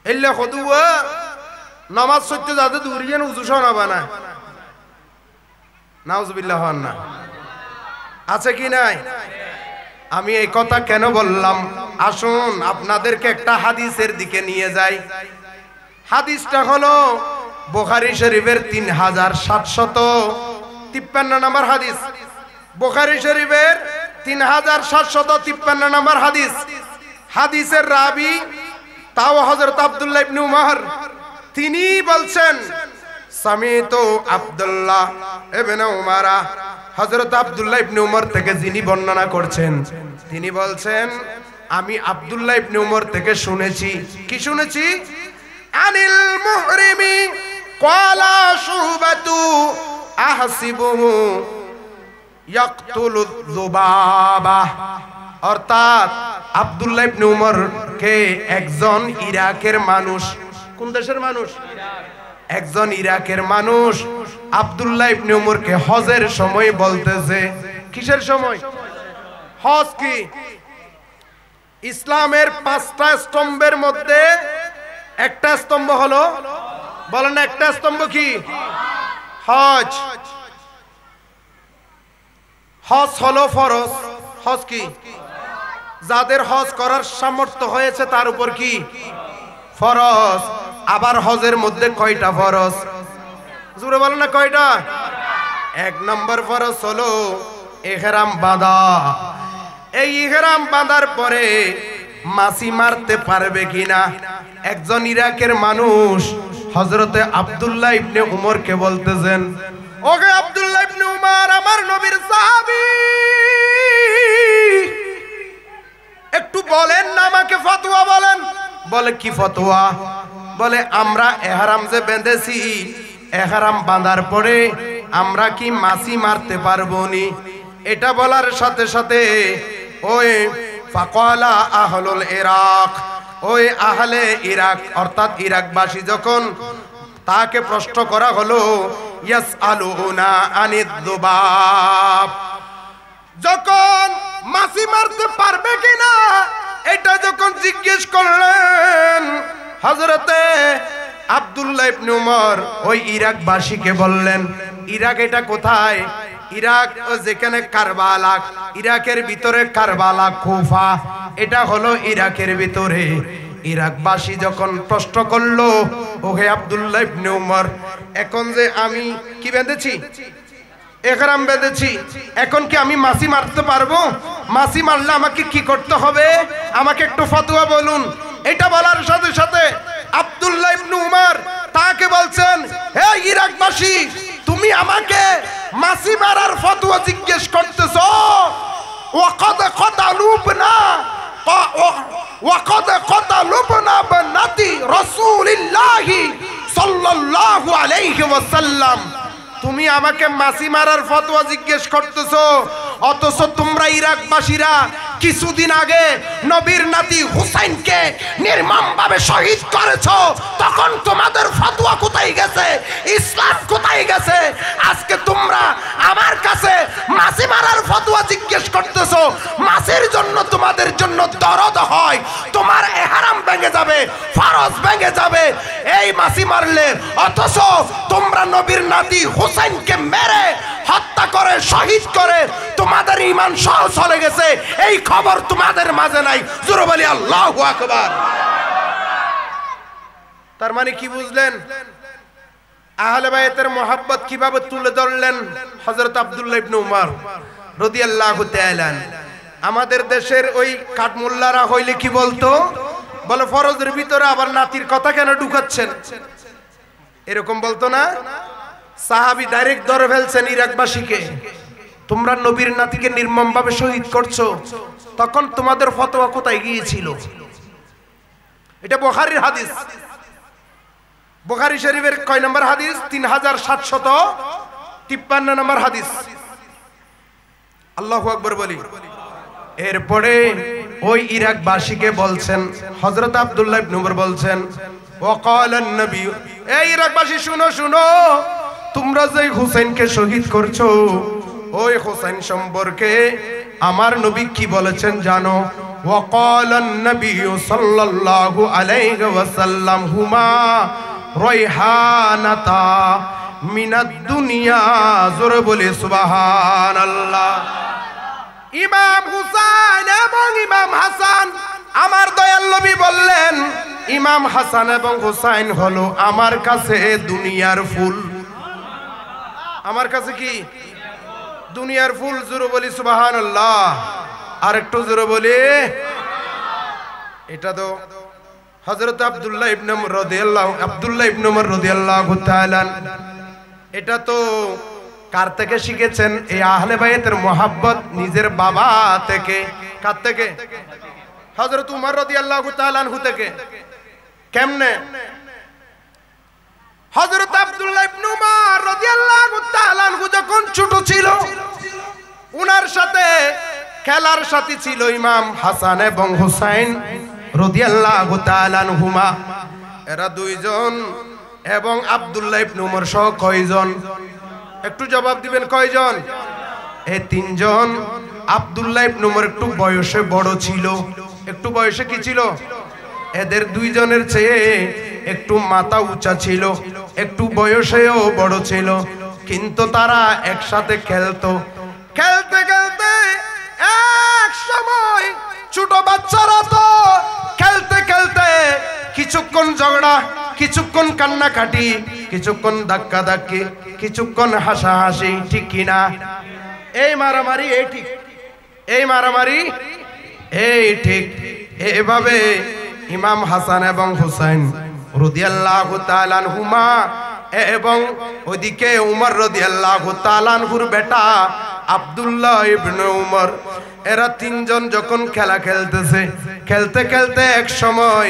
এলে খদুয়া নামাজ সত্যি যাতে দূরিয়েন উজু শোনাবা না, নাউজুবিল্লাহ হন না। আছে কি নাই? আমি এই কথা কেন বললাম? আসুন আপনাদেরকে একটা হাদিসের দিকে নিয়ে যাই। হাদিসটা হলো বুখারী শরীফের 3753 নম্বর হাদিস। বুখারী শরীফের 3753 নম্বর হাদিস। হাদিসের রাবি তাও হযরত আব্দুল্লাহ ইবনে উমর, তিনি বলছেন সামিতু আব্দুল্লাহ ইবনে উমর, হযরত আব্দুল্লাহ ইবনে উমর থেকে যিনি বর্ণনা করছেন তিনি বলছেন আমি আব্দুল্লাহ ইবনে উমর থেকে শুনেছি। কি শুনেছি? আনিল মুহরিমি ক্বালা শুবাতু আহসিবুহু ইয়াকতুলু যুবাবা। অর্থাৎ আব্দুল্লাহ ইবনে উমর কে একজন ইরাকের মানুষ। কোন দেশের মানুষ? একজন ইরাকের মানুষ আব্দুল্লাহ ইবনে উমরকে হজের সময় বলতেছে, কিসের সময়? হজ কি? ইসলামের 5টা স্তম্ভের মধ্যে একটা স্তম্ভ হলো, বলেন একটা স্তম্ভ কি? হজ। হজ হলো ফরজ। হজ কি? যাদের হজ করার সামর্থ্য হয়েছে তার উপর কি? ফরজ। আবার হজের মধ্যে কয়টা ফরজ? জোরে বলেন না কয়টা? 1 নম্বর ফরজ হলো ইহরাম বাঁধা। এই ইহরাম বাঁধার পরে মাছি মারতে পারবে কিনা একজন ইরাকের মানুষ হযরতে আব্দুল্লাহ ইবনে উমরকে বলতেছেন, ওকে আব্দুল্লাহ ইবনে উমর আমার নবীর সাহাবী, একটু বলেন না আমাকে ফতোয়া বলেন। বলে কি ফতোয়া? বলে আমরা ইহরাম যে বেঁধেছি, ইহরাম বাঁধার পরে আমরা কি মাছি মারতে পারবো নি? এটা বলার সাথে সাথে ওই ফাকালা আহলুল ইরাক, ওই আহলে ইরাক অর্থাৎ ইরাকবাসী যখন তাকে প্রশ্ন করা হলো ইয়াসআলুনা আনিদ দুবাব, যখন মাছি মারতে পারবে কিনা এটা যখন জিজ্ঞেস করলেন হযরতে আব্দুল্লাহ ইবনে উমর ওই ইরাকবাসীকে বললেন, ইরাক এটা কোথায়? ইরাক যেখানে কারবালা, ইরাকের ভিতরে কারবালা কুফা, এটা হলো ইরাকের ভিতরে। ইরাকবাসী যখন প্রশ্ন করলো, ওহে আব্দুল্লাহ ইবনে উমর, এখন যে আমি কি বেঁধেছি? ইহরাম বেঁধেছি, এখন কি আমি মাছি মারতে পারবো? মাছি মারলে আমাকে কি করতে হবে? আমাকে একটু ফতোয়া বলুন। এটা বলার সাথে সাথে আব্দুল্লাহ ইবনে উমর তাকে বলছেন, হে ইরাকবাসী, তুমি আমাকে মাছি মারার ফতোয়া জিজ্ঞেস করতেছো? ওয়াকাদ কতালুবনা ওয়াকাদ কতালুবনা বানাতি রাসূলিল্লাহ সাল্লাল্লাহু আলাইহি ওয়াসাল্লাম, তুমি আমাকে মাছি মারার ফতোয়া জিজ্ঞেস করতেছো, অথচ তোমরা ইরাকবাসীরা কিছুদিন আগে নবীর নাতি হুসাইনকে নির্মমভাবে শহীদ করেছো, তখন তোমাদের ফতোয়া কোথায় গেছে? ইসলাম কোথায় গেছে? আজকে তোমরা আমার কাছে মাছি মারার ফতোয়া জিজ্ঞেস করতেছো। মাছির জন্য তোমাদের জন্য দরদ হয়, তোমার ইহরাম ভেঙে যাবে, ফরজ ভেঙে যাবে এই মাছি মারলে, অথচ তোমরা নবীর নাতি হুসাইনকে মেরে হত্যা করে শহীদ করে তোমাদের ঈমান সহ চলে গেছে, এই খবর তোমাদের মাঝে নাই। জোরে বলি আল্লাহু আকবার। তার মানে কি বুঝলেন? আহলে বায়তের মোহাব্বত কিভাবে তুলে ধরলেন হযরত আব্দুল্লাহ ইবনে উমর রাদিয়াল্লাহু তাআলা। আমাদের দেশের ওই কাঠমোল্লারা হইলে কি বলতো? বলে ফরজের ভিতরে আবার নাতির কথা কেন ঢুকাচ্ছেন? এরকম বলতো না? সাহাবী ডাইরেক্ট ধরে ফেলছেন ইরাকবাসীকে, তোমরা নবীর নাতিকে নির্মমভাবে শহীদ করছো, তখন তোমাদের ফতোয়া কোথায় গিয়েছিল? এটা বুখারীর হাদিস। বুখারী শরীফের কয় নম্বর হাদিস? 3753 নম্বর হাদিস। আল্লাহু আকবার বলি। এরপরে ওই ইরাকবাসীকে বলছেন, হযরত আব্দুল্লাহ ইবনে উমর বলছেন, ওয়াকাল আন-নবী, এই ইরাকবাসী শুনো শুনো, তোমরা যে হুসাইনকে শহীদ করছো, ওই হুসাইন সম্পর্কে আমার নবী কি বলেছেন জানো? ওয়াকাল আন-নবী সাল্লাল্লাহু আলাইহি ওয়াসাল্লাম হুমা রায়হানাতা মিনাদ দুনিয়া। জোরে বলি সুবহানাল্লাহ। ইমাম হুসাইন এবং ইমাম হাসান, আমার দয়াল নবী বললেন, ইমাম হাসান এবং হুসাইন হলো আমার কাছে দুনিয়ার ফুল। আমার কাছে কি? দুনিয়ার ফুল। জোরে বলি সুবহানাল্লাহ। আর একটু জোরে বলি। এটা তো হযরত আব্দুল্লাহ ইবনে উমর রাদিয়াল্লাহু তাআলা, এটা তো কার থেকে শিখেছেন? এই আহলে বায়তের মোহাব্বত নিজের বাবা থেকে। কার থেকে? হযরত উমর রাদিয়াল্লাহু তাআলা আনহু থেকে। কেমনে? হযরত আব্দুল্লাহ ইবনে উমর রাদিয়াল্লাহু তাআলা আনহু যখন ছোট ছিল, উনার সাথে খেলার সাথী ছিল ইমাম হাসান এবং হুসাইন রাদিয়াল্লাহু তাআলা আনহুমা। এরা দুইজন এবং আব্দুল্লাহ ইবনে উমর সহ কয়জন? একটু জবাব দিবেন, কয়জন? এই তিনজন। আব্দুল্লাহ ইবনে উমর একটু বয়সে বড় ছিল। একটু বয়সে কি ছিল? এদের দুইজনের চেয়ে একটু মাথা উঁচা ছিল, একটু বয়সেও বড় ছিল, কিন্তু তারা একসাথে খেলতো। খেলতে খেলতে এক সময় ছোট বাচ্চারা তো খেলতে খেলতে কিছুক্ষণ ঝগড়া, কিছুক্ষণ কান্নাকাটি, কিছুক্ষণ ধাক্কা ধাক্কি, কিছুক্ষণ হাসাহাসি, ঠিক কিনা? এই মারামারি এই ঠিক, এই মারামারি এই ঠিক। এভাবে ইমাম হাসান এবং হুসাইন রাদিয়াল্লাহু তাআলা আনহুমা এবং ওইদিকে উমর রাদিয়াল্লাহু তাআলা আনহুর বেটা আব্দুল্লাহ ইবনে উমর, এরা তিনজন যখন খেলা খেলতেছে, খেলতে খেলতে এক সময়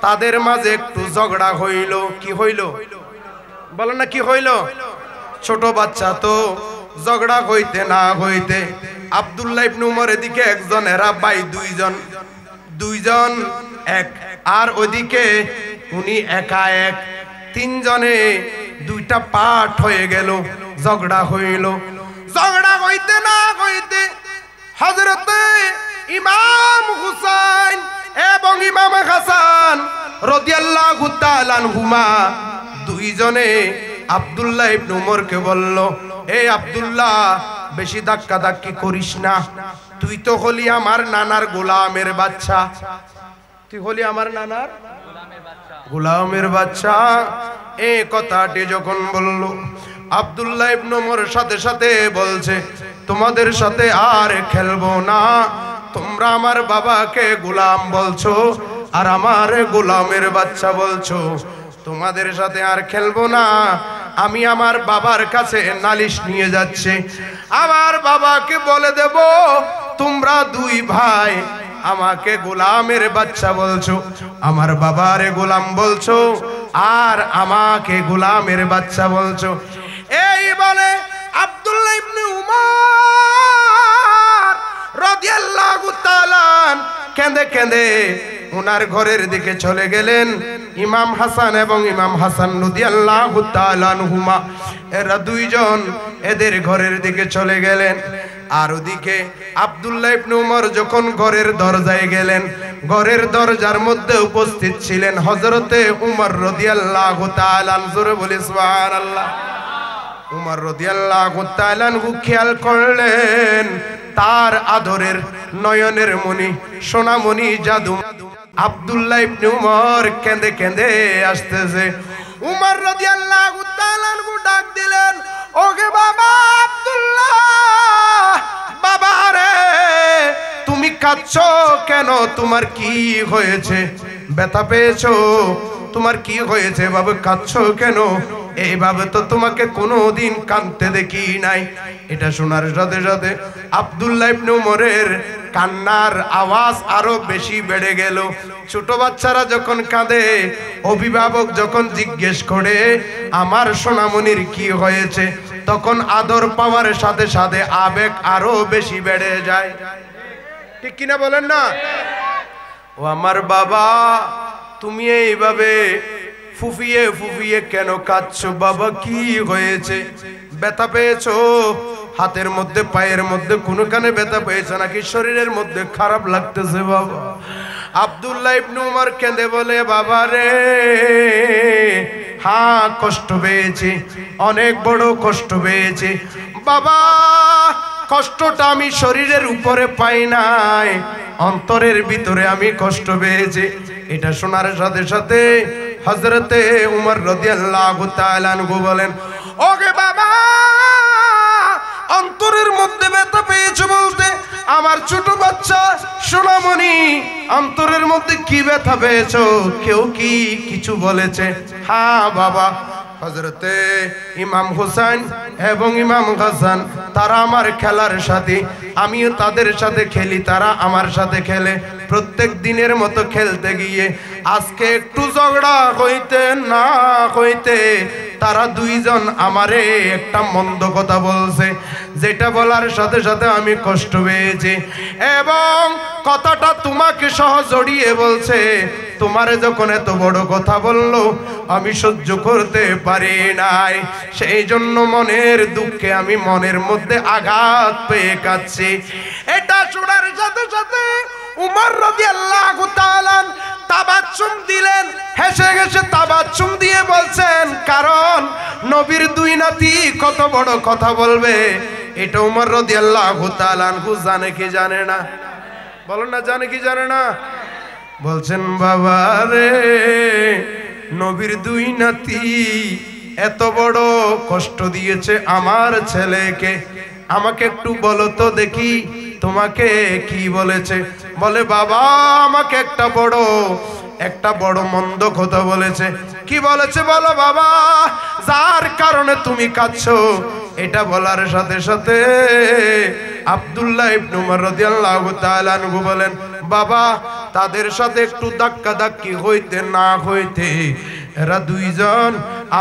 তাদের মাঝে একটু ঝগড়া হইল। কি হইল বলেন না, কি হইল? ছোট বাচ্চা তো, ঝগড়া হইতে না হইতে আব্দুল্লাহ ইবনে উমর এদিকে একজন, এরা ভাই দুইজন, দুইজন এক, আর ওইদিকে উনি একা এক। তিনজনে দুইটা পার্ট হয়ে গেল, ঝগড়া হইল। ঝগড়া হইতে না হইতে হযরতে ইমাম হুসাইন এবং ইমাম হাসান রাদিয়াল্লাহু তাআলা আনহুমা দুইজনে আব্দুল্লাহ ইবনে উমরকে বলল, এই আব্দুল্লাহ, বেশি ধাক্কা ধাক্কি করিস না, তুই তো হলি আমার নানার গোলামের বাচ্চা, তুই হলি আমার নানার গোলামের বাচ্চা। এই কথাটি যখন বলল, আব্দুল্লাহ ইবনে উমর সাথে সাথে বলছে, তোমাদের সাথে আর খেলবো না, তোমরা আমার বাবাকে গোলাম বলছো আর আমার গোলামের বাচ্চা বলছো, তোমাদের সাথে আর খেলবো না। আমি আমার বাবার কাছে নালিশ নিয়ে যাচ্ছি, আমার বাবাকে বলে দেব তোমরা দুই ভাই আমাকে গোলামের বাচ্চা বলছো, আমার বাবারে গোলাম বলছো আর আমাকে গোলামের বাচ্চা বলছো। এই বলে আব্দুল্লাহ ইবনে উমর রাদিয়াল্লাহু তাআলা কেঁদে কেঁদে ওনার ঘরের দিকে চলে গেলেন। ইমাম হাসান এবং ইমাম হাসান রাদিয়াল্লাহু তাআলা আনহুমা, এরা দুইজন এদের ঘরের দিকে চলে গেলেন। আর ওদিকে আব্দুল্লাহ ইবনে উমর যখন ঘরের দরজায় গেলেন, ঘরের দরজার মধ্যে উপস্থিত ছিলেন হযরতে উমর রাদিয়াল্লাহু তাআলা আনহু। বলি সুবহানাল্লাহ। উমর রাদিয়াল্লাহু তাআলা আনহু খেয়াল করলেন তার আদরের নয়নের মণি, সোনামণি জাদু আব্দুল্লাহ ইবনে উমর কেঁদে কেঁদে আসতেছে। উমর রাদিয়াল্লাহু তাআলা আনহু ডাক দিলেন, ওগে বাবা আব্দুল্লাহ, বাবা রে, তুমি কাঁদছো কেন? তোমার কি হয়েছে? ব্যথা পেয়েছো? তোমার কি হয়েছে বাবা, কাঁদছো কেন? এইভাবে তো তোমাকে কোনোদিন কাঁদতে দেখি নাই। এটা শোনার সাথে সাথে আব্দুল্লাহ ইবনে উমরের কান্নার আওয়াজ আরো বেশি বেড়ে গেল। ছোট বাচ্চারা যখন কাঁদে, অভিভাবক যখন জিজ্ঞেস করে আমার সোনামণির কি হয়েছে, তখন আদর পাওয়ার সাথে সাথে আবেগ আরো বেশি বেড়ে যায়, ঠিক কিনা বলেন না? ও আমার বাবা, তুমি এইভাবে ফুফিয়ে ফুফিয়ে কেন কাঁদছো? বাবা কি হয়েছে? ব্যথা পেয়েছো? হাতের মধ্যে পায়ের মধ্যে কোনখানে ব্যথা পেয়েছো নাকি শরীরের মধ্যে খারাপ লাগতেছে বাবা? আব্দুল্লাহ ইবনে উমর কেঁদে বলে, বাবা রে, হ্যাঁ কষ্ট পেয়েছি, অনেক বড় কষ্ট পেয়েছি বাবা। কষ্টটা আমি শরীরের উপরে পাই নাই, অন্তরের ভিতরে আমি কষ্ট পেয়েছি। এটা শোনার সাথে সাথে হযরতে উমর রাদিয়াল্লাহু তাআলা আনহু বলেন, ওগে বাবা, অন্তরের মধ্যে ব্যথা পেয়েছো বলতে আমার ছোট বাচ্চা সোনামণি, অন্তরের মধ্যে কি ব্যথা পেয়েছো? কেউ কি কিছু বলেছে? হ্যাঁ বাবা, হযরতে ইমাম হুসাইন এবং ইমাম হাসান তারা আমার খেলার সাথী, আমিও তাদের সাথে খেলি, তারা আমার সাথে খেলে। প্রত্যেক দিনের মতো খেলতে গিয়ে আজকে একটু ঝগড়া হইতে না হইতে তারা দুইজন আমারে একটা মন্দ কথা বলছে, যেটা বলার সাথে সাথে আমি কষ্ট পেয়েছি এবং কথাটা তোমাকে সহ জড়িয়ে বলছে, তোমারে যখন এত বড় কথা বললো আমি সহ্য করতে পারি নাই, সেই জন্য মনের দুঃখে আমি মনের মধ্যে আঘাত পেয়ে কাঁদছি। এটা শোনার সাথে সাথে উমর রাদিয়াল্লাহু তাআলা তাবাচ্চুম দিলেন, হেসে হেসে তাবাচ্চুম দিয়ে বলছেন, কারণ নবীর দুই নাতি কত বড় কথা বলবে এটা উমর রাদিয়াল্লাহু তাআলা আনহু জানে কি জানে না? বলো না, জানে কি জানে না? বলছেন, বাবা রে, নবীর দুই নাতি এত বড় কষ্ট দিয়েছে আমার ছেলেকে, আমাকে একটু বলো তো দেখি তোমাকে কি বলেছে? বলে, বাবা আমাকে একটা বড় মন্দ কথা বলেছে। কি বলেছে বলো বাবা, যার কারণে তুমি কাঁদছো? এটা বলার সাথে সাথে আব্দুল্লাহ ইবনে উমর রাদিয়াল্লাহু তাআলা আনহু বলেন, বাবা তাদের সাথে একটু ধাক্কা ধাক্কি হইতে না হইতে এরা দুইজন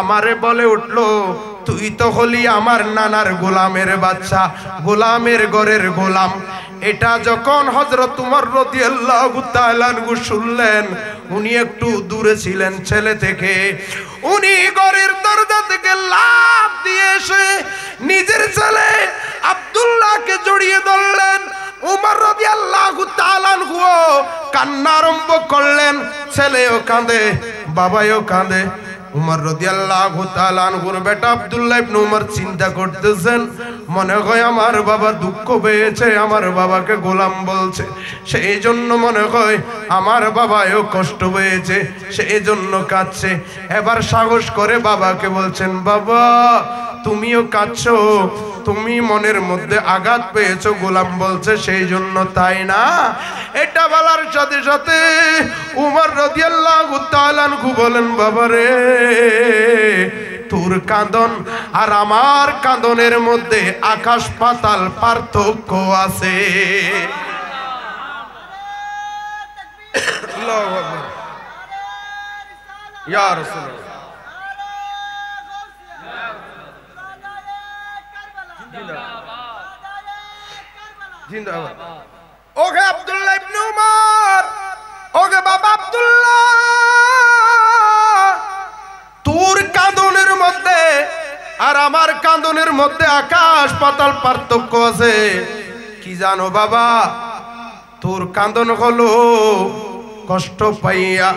আমারে বলে উঠলো, তুই তো হলি আমার নানার গোলামের বাচ্চা, গোলামের ঘরের গোলাম। এটা যখন হযরত উমর রাদিয়াল্লাহু তাআলা আনহু শুনলেন, উনি একটু দূরে ছিলেন ছেলে থেকে, উনি ঘরের দরজা থেকে লাফ দিয়ে এসে নিজের ছেলে আব্দুল্লাহকে জড়িয়ে ধরলেন। উমর রাদিয়াল্লাহু তাআলা আনহু কান্না আরম্ভ করলেন, ছেলেও কাঁদে, বাবাও কাঁদে। উমর রাদিয়াল্লাহু তাআলা আনহুর বেটা আব্দুল্লাহ ইবনে উমর চিন্তা করতেছেন, মনে হয় আমার বাবা দুঃখ পেয়েছে, আমার বাবাকে গোলাম বলছে, সেই জন্য মনে হয় আমার বাবাও কষ্ট পেয়েছে, সেই জন্য কাঁদছে। এবার সাহস করে বাবাকে বলছেন, বাবা তুমিও কাঁদছো, তুমি মনের মধ্যে আঘাত পেয়েছো, গোলাম বলছে সেই জন্য, তাই না? এটা বলার সাথে সাথে উমর রাদিয়াল্লাহু তাআলা আনহু বলেন, বাবা রে, তোর কাঁদন আর আমার কাঁদনের মধ্যে আকাশ পাতাল পার্থক্য আছে। আল্লাহু আকবার, ইয়া রাসূলুল্লাহ। জিন্দাবাদ। ওকে আব্দুল্লাহ ইবনে উমর, ওকে বাবা আব্দুল্লাহ, তোর কাঁদনের মধ্যে আর আমার কাঁদনের মধ্যে আকাশ পাতাল পার্থক্য আছে। কি জানো বাবা? তোর কাঁদন হলো কষ্ট পাইয়া,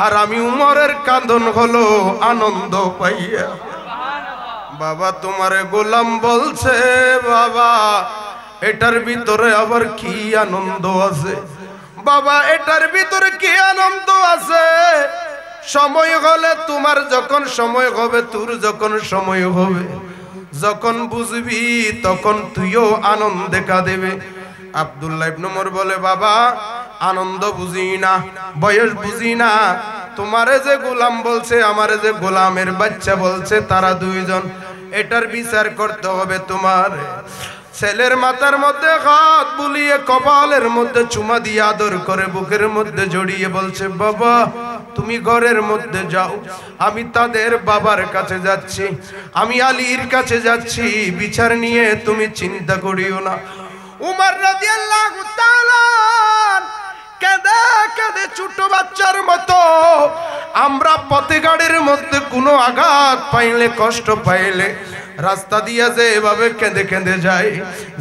আর আমি উমরের কাঁদন হলো আনন্দ পাইয়া। বাবা তোমারে গোলাম বলছে, বাবা এটার ভিতরে আবার কি আনন্দ আছে? বাবা এটার ভিতরে কি আনন্দ আছে? সময় হলে তোমার যখন সময় হবে, তোর যখন সময় হবে, যখন বুঝবি তখন তুইও আনন্দে কাঁদেবে। আব্দুল্লাহ ইবনে উমর বলে, বাবা আনন্দ বুঝি না, বয়স বুঝি না, তোমারে যে গোলাম বলছে, আমারে যে গোলামের বাচ্চা বলছে, তারা দুইজন, এটার বিচার করতে হবে তোমার। ছেলের মাথার মধ্যে হাত বুলিয়ে কপালের মধ্যে চুমা দিয়ে আদর করে বুকের মধ্যে জড়িয়ে বলছে, বাবা তুমি ঘরের মধ্যে যাও, আমি তাদের বাবার কাছে যাচ্ছি, আমি আলীর কাছে যাচ্ছি, বিচার নিয়ে তুমি চিন্তা করিও না। উমর রাদিয়াল্লাহু তাআলা কাঁদে কাঁদে ছোট বাচ্চার মতো, আমরা পথে গাড়ির মধ্যে কোনো আঘাত পাইলে, কষ্ট পাইলে রাস্তা দিয়া যে এভাবে কেঁদে কেঁদে যায়,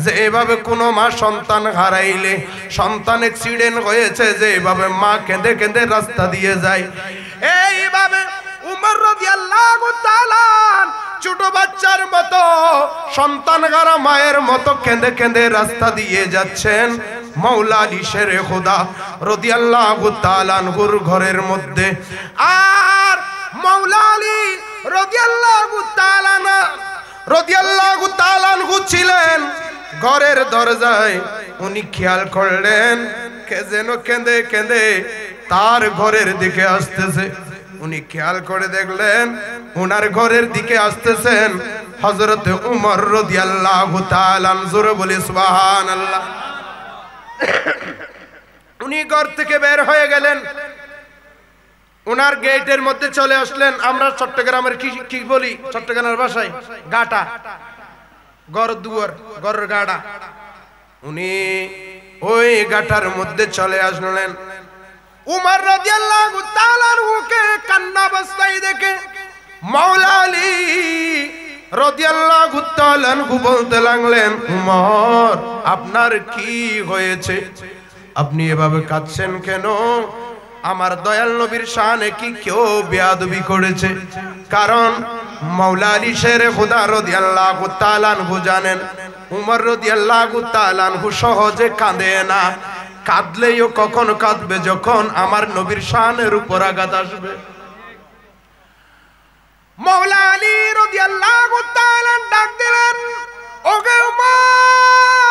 যে এভাবে কোনো মা সন্তান হারাইলে, সন্তান অ্যাক্সিডেন্ট হয়েছে, যে এভাবে মা কেঁদে কেঁদে রাস্তা দিয়ে যায়, এইভাবে উমর রাদিয়াল্লাহু তাআলা ছোট বাচ্চার মতো, সন্তান হারা মায়ের মতো কেঁদে কেঁদে রাস্তা দিয়ে যাচ্ছেন। মাওলা আলী শেরে খোদা রাদিয়াল্লাহু তাআলা আনহুর ঘরের মধ্যে, আর মাওলা আলী রাদিয়াল্লাহু তাআলা আনহু ছিলেন ঘরের দরজায়। উনি খেয়াল করলেন কে যেন কেঁদে কেঁদে তার ঘরের দিকে আসতেছে। উনি খেয়াল করে দেখলেন ওনার ঘরের দিকে আসতেছেন হযরত উমর রাদিয়াল্লাহু তাআলা আনহু। বলে সুবহানাল্লাহ। উনি ঘর থেকে বের হয়ে গেলেন, ওনার গেটের মধ্যে চলে আসলেন। আমরা চট্টগ্রামের কি বলি, চট্টগ্রামের ভাষায় গাটা, ঘর দুয়ার, ঘরের গাড়া। উনি ওই গাটার মধ্যে চলে আসলেন। উমর রাদিয়াল্লাহু তাআলা আনহুকে কান্না অবস্থায় দেখে মাওলা আলী রাদিয়াল্লাহু তাআলা আনহু বলতে লাগলেন, উমর আপনার কি হয়েছে? আপনি এভাবে কাঁদছেন কেন? আমার দয়াল নবীর শানে কি কেউ বেয়াদবি করেছে? কারণ মাওলা আলী শেরে খুদা রাদিয়াল্লাহু তাআলা আনহু জানেন উমর রাদিয়াল্লাহু তাআলা আনহু সহজে কাঁদে না। কাঁদলেও কখন কাঁদবে যখন আমার নবীর শানের উপর আঘাত আসবে। মাওলা আলী রাদিয়াল্লাহু তাআলা ডাক দিলেন, ওগে উমর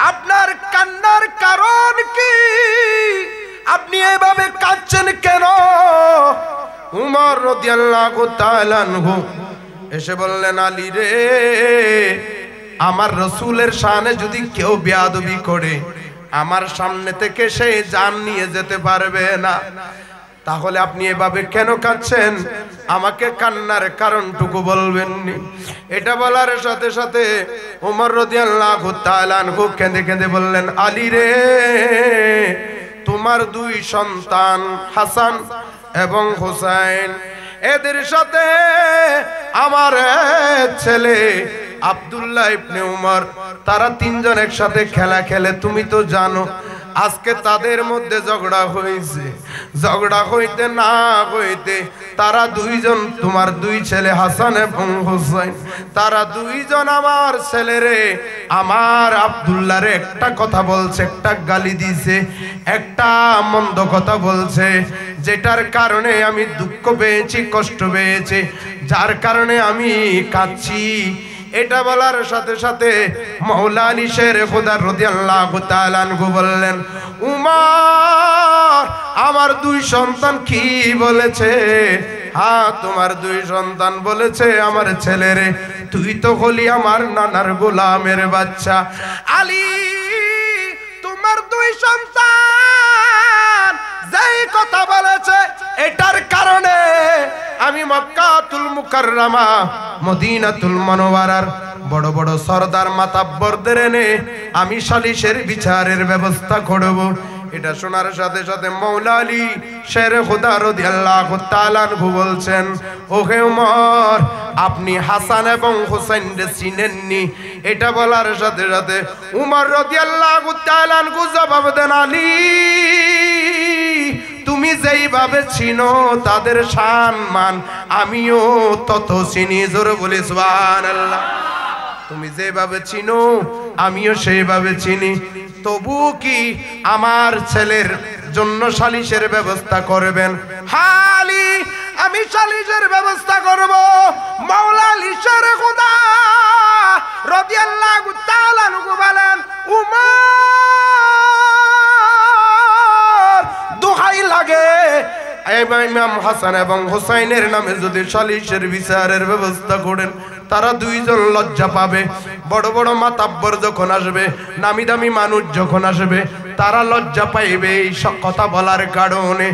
আপনার কান্নার কারণ কি? আপনি এভাবে কাঁদছেন কেন? উমর রাদিয়াল্লাহু তাআলা আনহু এসে বললেন, আলী রে, আমার রাসূলের শানে যদি কেউ বেয়াদবি করে আমার সামনে থেকে সে জান নিয়ে যেতে পারবে না। তাহলে আপনি এভাবে কেন কাঁদছেন? আমাকে কান্নার কারণটুকু বলবেননি? এটা বলার সাথে সাথে ওমর রাদিয়াল্লাহু তাআলা আনহু কেঁদে কেঁদে বললেন, আলী রে, তোমার দুই সন্তান হাসান এবং হুসাইন, এদের সাথে আমার ছেলে আব্দুল্লাহ ইবনে উমর, তারা তিনজন একসাথে খেলা খেলে। তুমি তো জানো আজকে তাদের মধ্যে ঝগড়া হয়েছে। ঝগড়া হইতে না হইতে তারা দুইজন, তোমার দুই ছেলে হাসান এবং হুসাইন, তারা দুইজন আমার ছেলেরে, আমার আব্দুল্লাহরে একটা কথা বলছে, একটা গালি দিয়েছে, একটা মন্দ কথা বলছে, যেটার কারণে আমি দুঃখ পেয়েছি, কষ্ট পেয়েছি, যার কারণে আমি কাঁদছি। এটা বলার সাথে সাথে মাওলা আলী শেরে খুদা রাদিয়াল্লাহু তাআলা আনহু বললেন, উমর আমার দুই সন্তান কি বলেছে? হ্যাঁ, তোমার দুই সন্তান বলেছে আমার ছেলেরে, তুই তো হলি আমার নানার গোলামের বাচ্চা। আলী, তোমার দুই সন্তান যেই কথা বলেছে এটার কারণে আমি মক্কাতুল মুকাররমা মদিনাতুল মুনাওয়ারার বড় বড় সরদার মাতাব্বরদের এনে আমি সালিশের বিচারের ব্যবস্থা করব। এটা শোনার সাথে সাথে মাওলা আলী শেরে খুদা রাদিয়াল্লাহু তাআলা আনহু বলছেন, ওহে ওমর, আপনি হাসান এবং হুসাইনকে চিনেননি? এটা বলার সাথে সাথে উমর রাদিয়াল্লাহু তাআলা আনহু জবাব দেন, আলী, তুমি যেইভাবে চিনো তাদের সম্মান আমিও তত চিনি। জোরে বলি সুবহানাল্লাহ। তুমি যেভাবে চিনো আমিও সেইভাবে চিনি। তবু কি আমার ছেলের জন্য সালিশের ব্যবস্থা করবেন? হালি, আমি সালিশের ব্যবস্থা করব। মাওলা আলী শেরে খুদা রাদিয়াল্লাহু তাআলা আনহু বলেন, উমর দোহাই লাগে ইমাম হাসান এবং হুসাইনের নামে যদি সালিশের বিচারের ব্যবস্থা করেন, তারা দুইজন লজ্জা পাবে। বড় বড় মাতাব্বর যখন আসবে, নামি দামি মানুষ যখন আসবে, তারা লজ্জা পাইবে এই সব কথা বলার কারণে।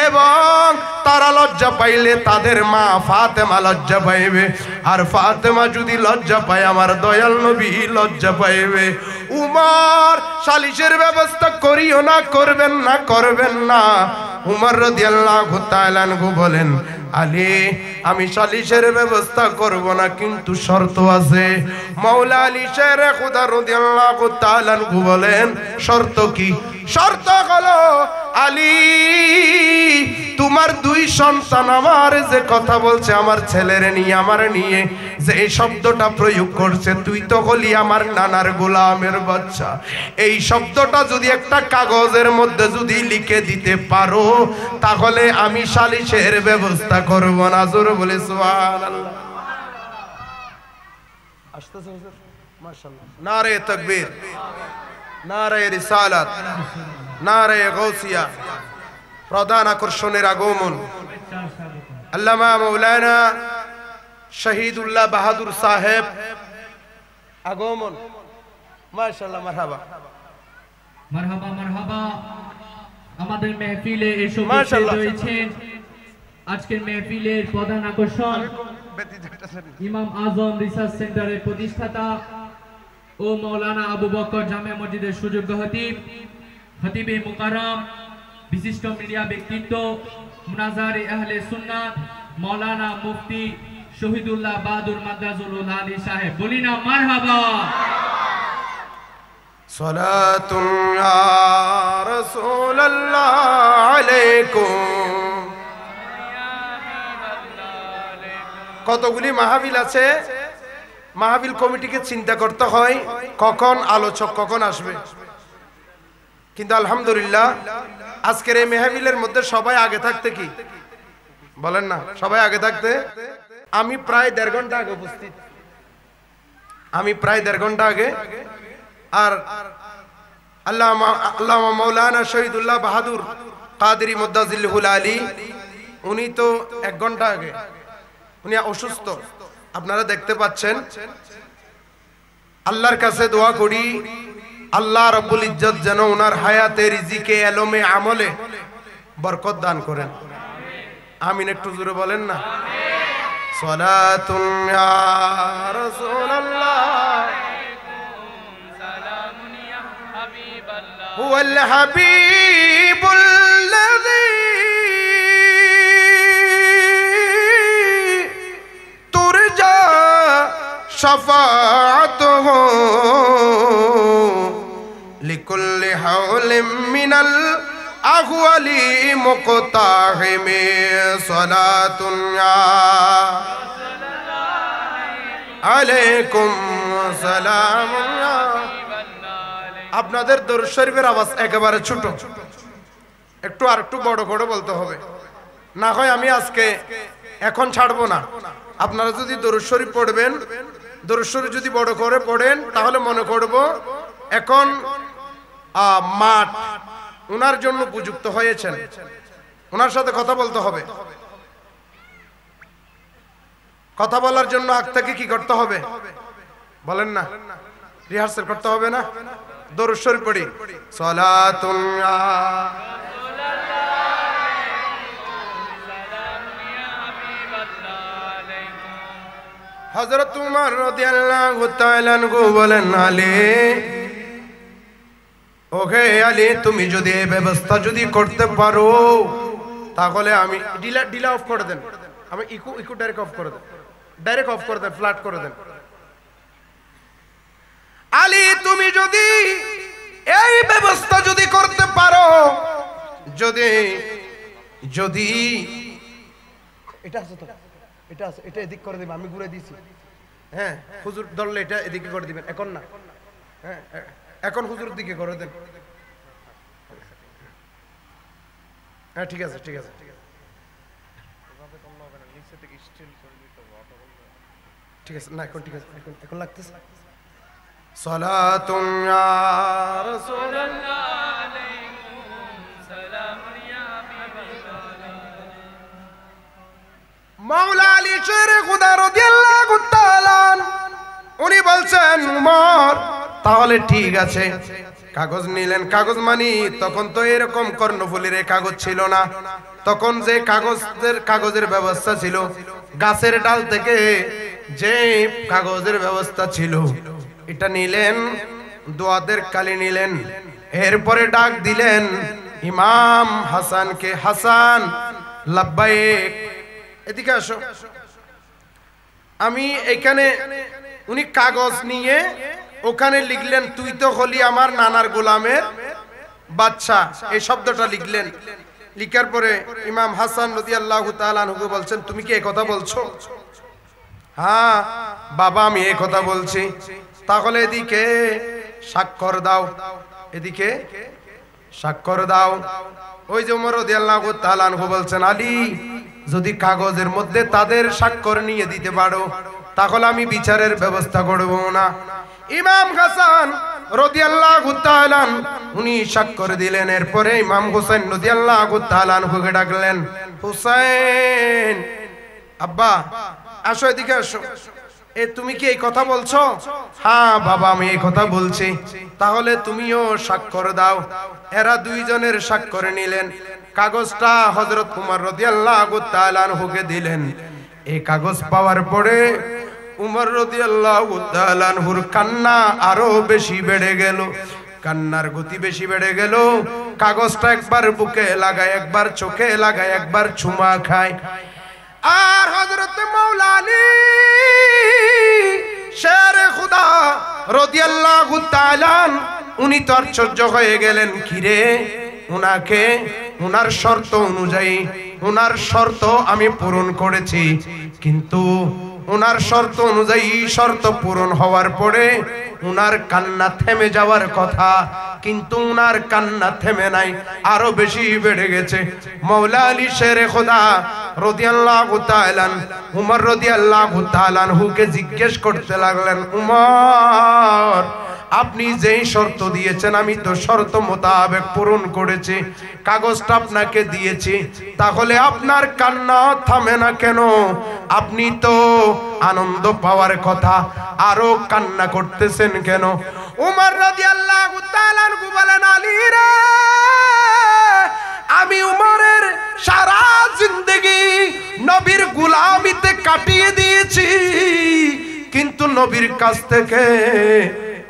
এবং তারা লজ্জা পাইলে তাদের মা ফাতেমা লজ্জা পাইবে। আর ফাতেমা যদি লজ্জা পায়, আমার দয়াল নবী লজ্জা পাইবে। উমর সালিশের ব্যবস্থা করিও না, করবেন না, করবেন না। উমর রাদিয়াল্লাহু তাআলা আনহু বলেন, আলী, আমি সালিশের ব্যবস্থা করব না, কিন্তু শর্ত আছে। মাওলা আলী শেরে খুদা রাদিয়াল্লাহু তাআলা আনহু বলেন, শর্ত কি? শর্ত হলো, আলী, তোমার দুই সন্তান আমার যে কথা বলছে আমার ছেলের নিয়ে, আমার নিয়ে যে এই শব্দটা প্রয়োগ করছে, তুই তো হলি আমার নানার গোলামের বাচ্চা, এই শব্দটা যদি একটা কাগজের মধ্যে যদি লিখে দিতে পারো, তাহলে আমি সালিশের ব্যবস্থা করব না। জোরে বলে সুবহানাল্লাহ। আসতেছে হুজুর, মাশাআল্লাহ। নারে তাকবীর, নারে রিসালাত, নারে গাউসিয়া। প্রধান আকর্ষণের আগমন আল্লামা মাওলানা শহীদুল্লাহ বাহাদুর সাহেব আগমন। মাশাআল্লাহ, মারহাবা মারহাবা মারহাবা। আমাদের মেহফিলে এসে উপস্থিত হয়েছেন আজকের মেহফিলের প্রধান আকর্ষণ ইমাম আজম রিসার্চ সেন্টারের প্রতিষ্ঠাতা ও মাওলানা আবু বকর জামে মসজিদের সুযোগ্য খতিব খতিবে মুকাররম বিশিষ্ট মিডিয়া ব্যক্তিত্ব মুনাজারে আহলে সুন্নাত মাওলানা মুফতি শহীদুল্লাহ বাহাদুর মাদ্রাজুল আলী সাহেব, বলি না মারহাবা। সালাতুন ইয়া রাসূলুল্লাহ আলাইকুম। কতগুলি মাহফিল আছে, মাহফিল কমিটিকে চিন্তা করতে হয় কখন আলোচক কখন আসবে, কিন্তু আলহামদুলিল্লাহ আজকের এই মাহফিলের মধ্যে সবাই আগে থাকতে, কি বলেন না, সবাই আগে থাকতে। আমি প্রায় 1.5 ঘন্টা আগে উপস্থিত, আমি প্রায় 1.5 ঘন্টা আগে। আর আল্লামা মাওলানা শহীদুল্লাহ বাহাদুর কাদেরী মুদ্দাজিল্লাহুল আলী, উনি তো 1 ঘন্টা আগে, উনি অসুস্থ, আপনারা দেখতে পাচ্ছেন। আল্লাহর কাছে দোয়া করি আল্লাহ রাব্বুল ইজ্জত যেন ওনার হায়াতে রিজিকে এলমে আমলে বরকত দান করেন। আমিন, একটু জোরে বলেন না। সালাতুন ইয়া রাসূলুল্লাহ সালামুন ইয়া হাবিবাল্লাহ হুয়াল হাবিবুল্লাযী তুরজা শাফাআতুহু লিকুল্লি হাওলিন মিনাল আহওয়ালি মুকতাহিমি সালাতুন আলাইকুম সালামুন। আপনাদের দরুদ শরীফের আওয়াজ একেবারে ছোট, একটু আর একটু বড় করে বলতে হবে, না হয় আমি আজকে এখন ছাড়বো না। আপনারা যদি দরুদ শরীফ পড়বেন, দরুদ শরীফ যদি বড় করে পড়েন, তাহলে মনে করব এখন মাঠ ওনার জন্য উপযুক্ত হয়েছেন, ওনার সাথে কথা বলতে হবে। কথা বলার জন্য আগ থেকে কি করতে হবে বলেন না, রিহার্সাল করতে হবে না। দরুদ শরীফ পড়ি। সালাতুন হযরত উমর রাদিয়াল্লাহু তাআলা আনহু বলেন, আলী, ওকে আলী, তুমি যদি এই ব্যবস্থা যদি করতে পারো তাহলে আমি ডিলা অফ করে দেন, আমি ইকো ডাইরেক্ট অফ করে দেন, ডাইরেক্ট অফ করে দেন, ফ্ল্যাট করে দেন। আলী, তুমি যদি এই ব্যবস্থা যদি করতে পারো, যদি যদি এটা আছে তো, এটা আছে, এটা এদিক করে দিবেন, আমি ঘুরে দিয়েছি। হ্যাঁ, হুজুর ধরলে এটা এদিকে করে দিবেন, এখন না, হ্যাঁ এখন হুজুরের দিকে করে দেন। হ্যাঁ ঠিক আছে, ঠিক আছে, ঠিক আছে, ঠিক আছে, না এখন ঠিক আছে, এখন লাগতেছে। সালাতুন ইয়া রাসূলুল্লাহ আলাইকুম সালামুন ইয়া হাবিবাল্লাহ। মাওলা আলী শেরে খুদা রাদিয়াল্লাহু তাআলা উনি বলছেন, উমর তাহলে ঠিক আছে। কাগজ নিলেন, কাগজ মানি তখন তো এরকম কর্ণফুলীর কাগজ ছিল না, তখন যে কাগজের ব্যবস্থা ছিল, গাছের ডাল থেকে যে কাগজের ব্যবস্থা ছিল, এটা নিলেন, দোয়াতের কালি নিলেন, এরপরে ডাক দিলেন ইমাম হাসানকে, হাসান লাব্বাইক, এদিকে আসো। আমি এখানে, উনি কাগজ নিয়ে ওখানে লিখলেন, তুই তো হলি আমার নানার গোলামের বাদশা, এই শব্দটা লিখলেন। লিখার পরে ইমাম হাসান রাদিয়াল্লাহু তাআলা আনহু বলছেন, তুমি কি এই কথা বলছো? হ্যাঁ বাবা, আমি এই কথা বলছি। তাহলে এদিকে স্বাক্ষর দাও, এদিকে স্বাক্ষর দাও। ওই যে ওমর রাদিয়াল্লাহু তাআলা আনহু বলছেন, আলী, যদি কাগজের মধ্যে তাদের স্বাক্ষর নিয়ে দিতে পারো তাহলে আমি বিচারের ব্যবস্থা করব না। ইমাম হাসান রাদিয়াল্লাহু তাআলা উনি স্বাক্ষর দিলেন। এরপরে ইমাম হোসেন রাদিয়াল্লাহু তাআলা হুকে ডাকলেন, হুসাইন, আব্বা আসো, এদিকে আসো। তুমি কি এই কথা বলছো? হ্যাঁ বাবা, আমি এই কথা বলছি। তাহলে তুমিও স্বাক্ষর দাও। এরা দুইজনের স্বাক্ষর নিলেন, কাগজটা হযরত উমর রাদিয়াল্লাহু তাআলা আনহুকে দিলেন। এই কাগজ পাওয়ার পরে উমর রাদিয়াল্লাহু তাআলা আনহুর কান্না আরো বেশি বেড়ে গেল। কান্নার গতি বেশি বেড়ে গেল। কাগজটা একবার বুকে লাগায়, একবার চোখে লাগায়, একবার চুমা খায়। আর হযরত মাওলা আলী শেরে খুদা রাদিয়াল্লাহু তাআলা উনি তো আশ্চর্য হয়ে গেলেন, কিরে উনাকে উনার শর্ত অনুযায়ী, উনার শর্ত আমি পূরণ করেছি, কিন্তু উনার শর্ত অনুযায়ী শর্ত পূরণ হওয়ার পরে উনার কান্না থেমে যাওয়ার কথা, কিন্তু উনার কান্না থেমে নাই, আরো বেশি বেড়ে গেছে। মাওলা আলী শেরে খোদা রাদিয়াল্লাহু তাআলা উমর রাদিয়াল্লাহু তাআলা আনহুকে জিজ্ঞেস করতে লাগলেন, উমর আপনি যেই শর্ত দিয়েছেন আমি তো শর্ত মোতাবেক পূরণ করেছি, কাগজটা আপনাকে দিয়েছি, তাহলে আপনার কান্না থামে না কেন? আপনি তো আনন্দ পাওয়ার কথা, আরো কান্না করতেছেন কেন? উমর রাদিয়াল্লাহু তাআলা আনহু বলেন, আলী রে, আমি উমরের সারা জিন্দেগি নবীর গোলামিতে কাটিয়ে দিয়েছি, কিন্তু নবীর কাছ থেকে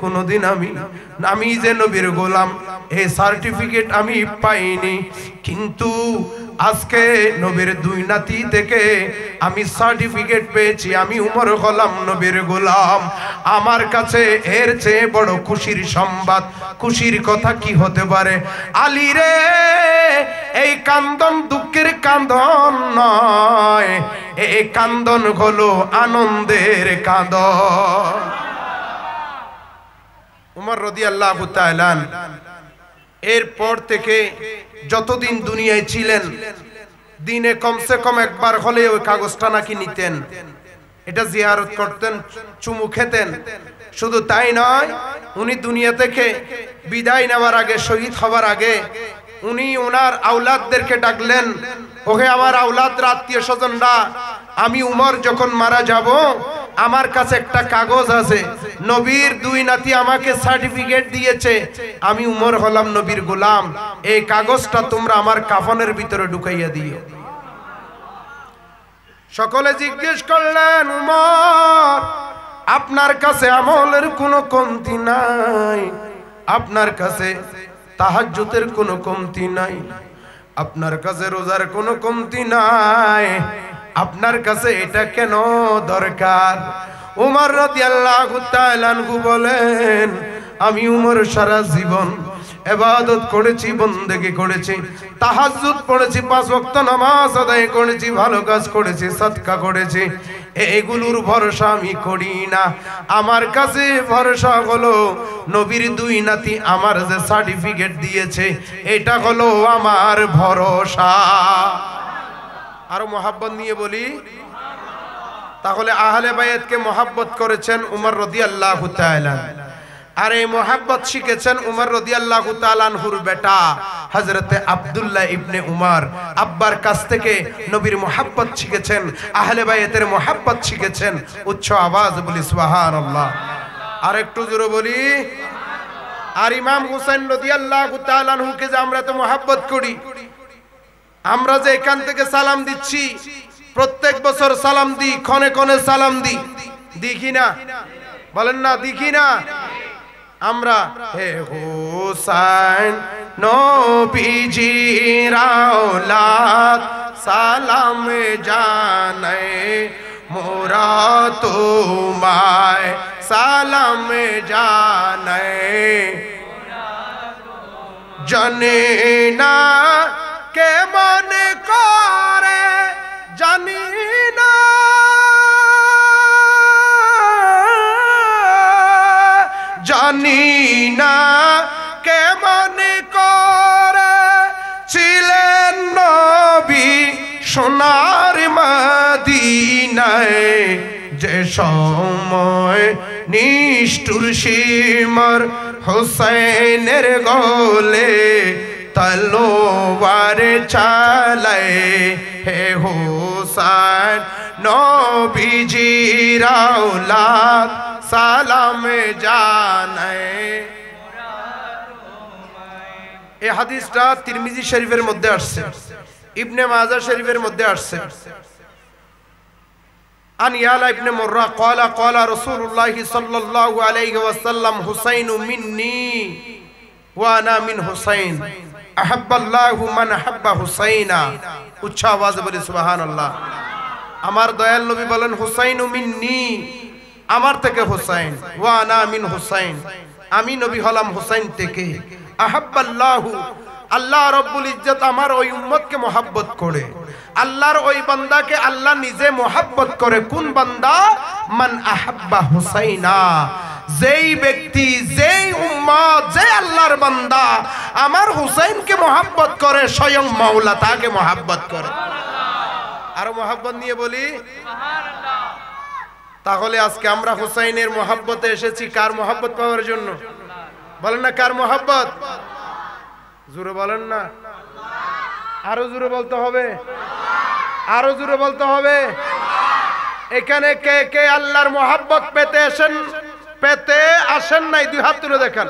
কোনদিন আমি যে নবীর গোলাম এই সার্টিফিকেট আমি পাইনি, কিন্তু আজকে নবীর দুই নাতি থেকে আমি সার্টিফিকেট পেয়েছি আমি উমর হলাম নবীর গোলাম। আমার কাছে এর চেয়ে বড় খুশির সংবাদ, খুশির কথা কি হতে পারে? আলী রে, এই কান্দন দুঃখের কান্দন নয়, এই কান্দন হলো আনন্দের কান্দন। উমর রাদিয়াল্লাহু তাআলা এরপর থেকে যতদিন দুনিয়ায় ছিলেন দিনে কমসে কম একবার হলে ওই কাগজটা নাকি নিতেন, এটা জিয়ারত করতেন, চুমু খেতেন। শুধু তাই নয়, উনি দুনিয়া থেকে বিদায় নেওয়ার আগে, শহীদ হওয়ার আগে উনি ওনার আওলাদদেরকে ডাকলেন, ওহে আমার আওলাদরা, আত্মীয় স্বজনরা, আমি উমর যখন মারা যাব আমার কাছে একটা কাগজ আছে, নবীর দুই নাতি আমাকে সার্টিফিকেট দিয়েছে আমি উমর হলাম নবীর গোলাম, এই কাগজটা তোমরা আমার কাফনের ভিতরে ঢুকাইয়া দিও। সকলে জিজ্ঞেস করলেন, উমর আপনার কাছে আমলের কোনো কমতি নাই, আপনার কাছে তাহাজ্জুদের কোনো কমতি নাই, আপনার কাছে রোজার কোনো কমতি নাই, আপনার কাছে এটা কেন দরকার? উমর রাদিয়াল্লাহু তাআলা আনহু বলেন, আমি উমর সারা জীবন ইবাদত করেছি, বন্দেগি করেছি, তাহাজ্জুদ পড়েছি, 5 ওয়াক্ত নামাজ আদায় করেছি, ভালো কাজ করেছি, সাদকা করেছি, এগুলোর ভরসা আমি করি না। আমার কাছে ভরসা হলো নবীর দুই নাতি আমার যে সার্টিফিকেট দিয়েছে, এটা হলো আমার ভরসা। আরো মহাব্বত নিয়ে বলি, তাহলে আহলে বায়াতকে মহাব্বত করেছেন উমর রাদিয়াল্লাহু তাআলা, আর এই মহাব্বত শিখেছেন উমর রাদিয়াল্লাহু তাআলা আনহুর বেটা হযরতে আব্দুল্লাহ ইবনে উমর। আব্বার কাছ থেকে নবীর মহাব্বত শিখেছেন, আহলে বায়াতের মহাব্বত শিখেছেন। উচ্চ আওয়াজ বলি সুবহানাল্লাহ, আর একটু জোরে বলি। আর ইমাম হুসাইন রাদিয়াল্লাহু তাআলা আনহুকে যে আমরা তো মহাব্বত করি, আমরা যে এখান থেকে সালাম দিচ্ছি, প্রত্যেক বছর সালাম দিই, ক্ষণে ক্ষণে সালাম দিই, দেখি না? বলেন না, দেখি না? আমরা হে হুসাইন নবীজির আওলাদ সালাম জানাই, মোরা তোমায় সালাম জানাই, জানে না কে মনে করে, জানি না জানি না কে মনে করে, ছিলেন নবী সোনার মদিনায়, যে সময় নিষ্ঠুর শিমর হুসাইনের গলে তলোয়ার চালায়, হে হুসাইন নবীজির আওলাদ সালাম জানায়। এই হাদিসটা তিরমিজি শরীফের মধ্যে আসছে, ইবনে মাজাহ শরীফের মধ্যে আসছে। আন ইয়ালা ইবনে মুররা ক্বালা ক্বালা রাসূলুল্লাহ সাল্লাল্লাহু আলাইহি ওয়াসাল্লাম হুসাইনু মিন্নি ওয়া আনা মিন হুসাইন আহাব্বাল্লাহু মান আহাব্বা হুসাইনা। উচ্চ আওয়াজে বলি সুবহানাল্লাহ। আমার দয়াল নবী বলেন হুসাইনু মিন্নি, আমার থেকে হুসাইন, ওয়া আনা মিন হুসাইন, আমি নবী হলাম হুসাইন থেকে। আহাব্বাল্লাহু, আল্লাহ রাব্বুল ইজ্জত আমার ওই উম্মতকে মহব্বত করে, আল্লাহর ওই বান্দাকে আল্লাহ নিজে মহব্বত করে। কোন বান্দা? মান আহাব্বা হুসাইনা, যেই ব্যক্তি, যেই উম্মত, যে আল্লাহর বান্দা আমার হুসাইনকে মহব্বত করে, স্বয়ং মাওলা তাকে মহব্বত করে। আরো মহব্বত নিয়ে বলি সুবহানাল্লাহ। তাহলে আজকে আমরা হুসাইনের মহব্বতে এসেছি কার মহব্বত পাওয়ার জন্য? বলেন না কার মহব্বত? জোরে বলেন না, আরো জোরে বলতে হবে, আরো জোরে বলতে হবে। এখানে কে কে আল্লাহর মহব্বত পেতে আসেন নাই? দুই হাত তুলে দেখান।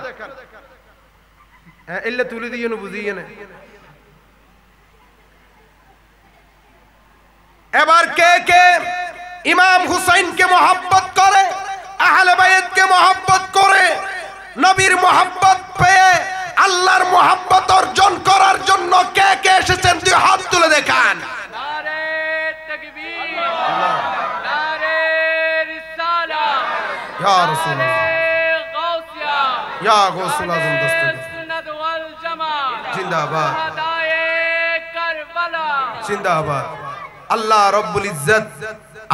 এলে তুলে দিয়ে বুঝিয়ে না। এবার কে কে ইমাম হুসাইনকে মহব্বত করে, আহলে বায়াতকে মহব্বত করে, নবীর মহব্বত পেয়ে আল্লাহর মহব্বত অর্জন করার জন্য কে কে এসেছেন? দুই হাত তুলে দেখান। নারে তাকবীর, নারে রিসালাত, ইয়া রাসূলুল্লাহ, গাউসিয়া, ইয়া গাউসুল আযম দস্তগীর, সুন্নাত ওয়াল জামাত জিন্দাবাদ, শাহাদায়ে কারবালা জিন্দাবাদ। আল্লাহ রাব্বুল ইজ্জত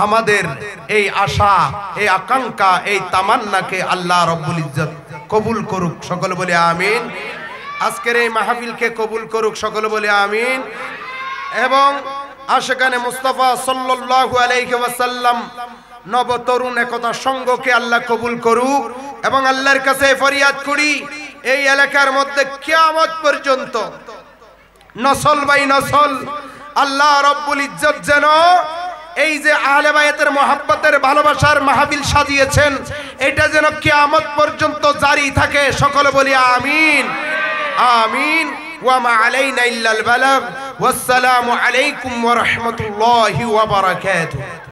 আমাদের এই আশা, এই আকাঙ্ক্ষা, এই তামান্নাকে আল্লাহ রাব্বুল ইজ্জত কবুল করুক। সকলে বলে আমিন। আজকের এই মাহফিলকে কবুল করুক। সকলে বলে আমিন। এবং আশিকানে মুস্তাফা সাল্লাল্লাহু আলাইহি ওয়াসাল্লাম নবতরুণ একতা সংঘকে আল্লাহ কবুল করুক। এবং আল্লাহর কাছে ফরিয়াদ করি, এই এলাকার মধ্যে কিয়ামত পর্যন্ত নসল বাই নসল আল্লাহ রাব্বুল ইজ্জত যেন এই যে আহলে বায়াতের মহব্বতের ভালোবাসার মাহফিল সাজিয়েছেন, এটা যেন কিয়ামত পর্যন্ত জারি থাকে। সকলে বলি আমিন, আমিন। ওয়া মা আলাইনা ইল্লাল বালাগ। ওয়াসসালামু আলাইকুম ওয়া রাহমাতুল্লাহি ওয়া বারাকাতুহু।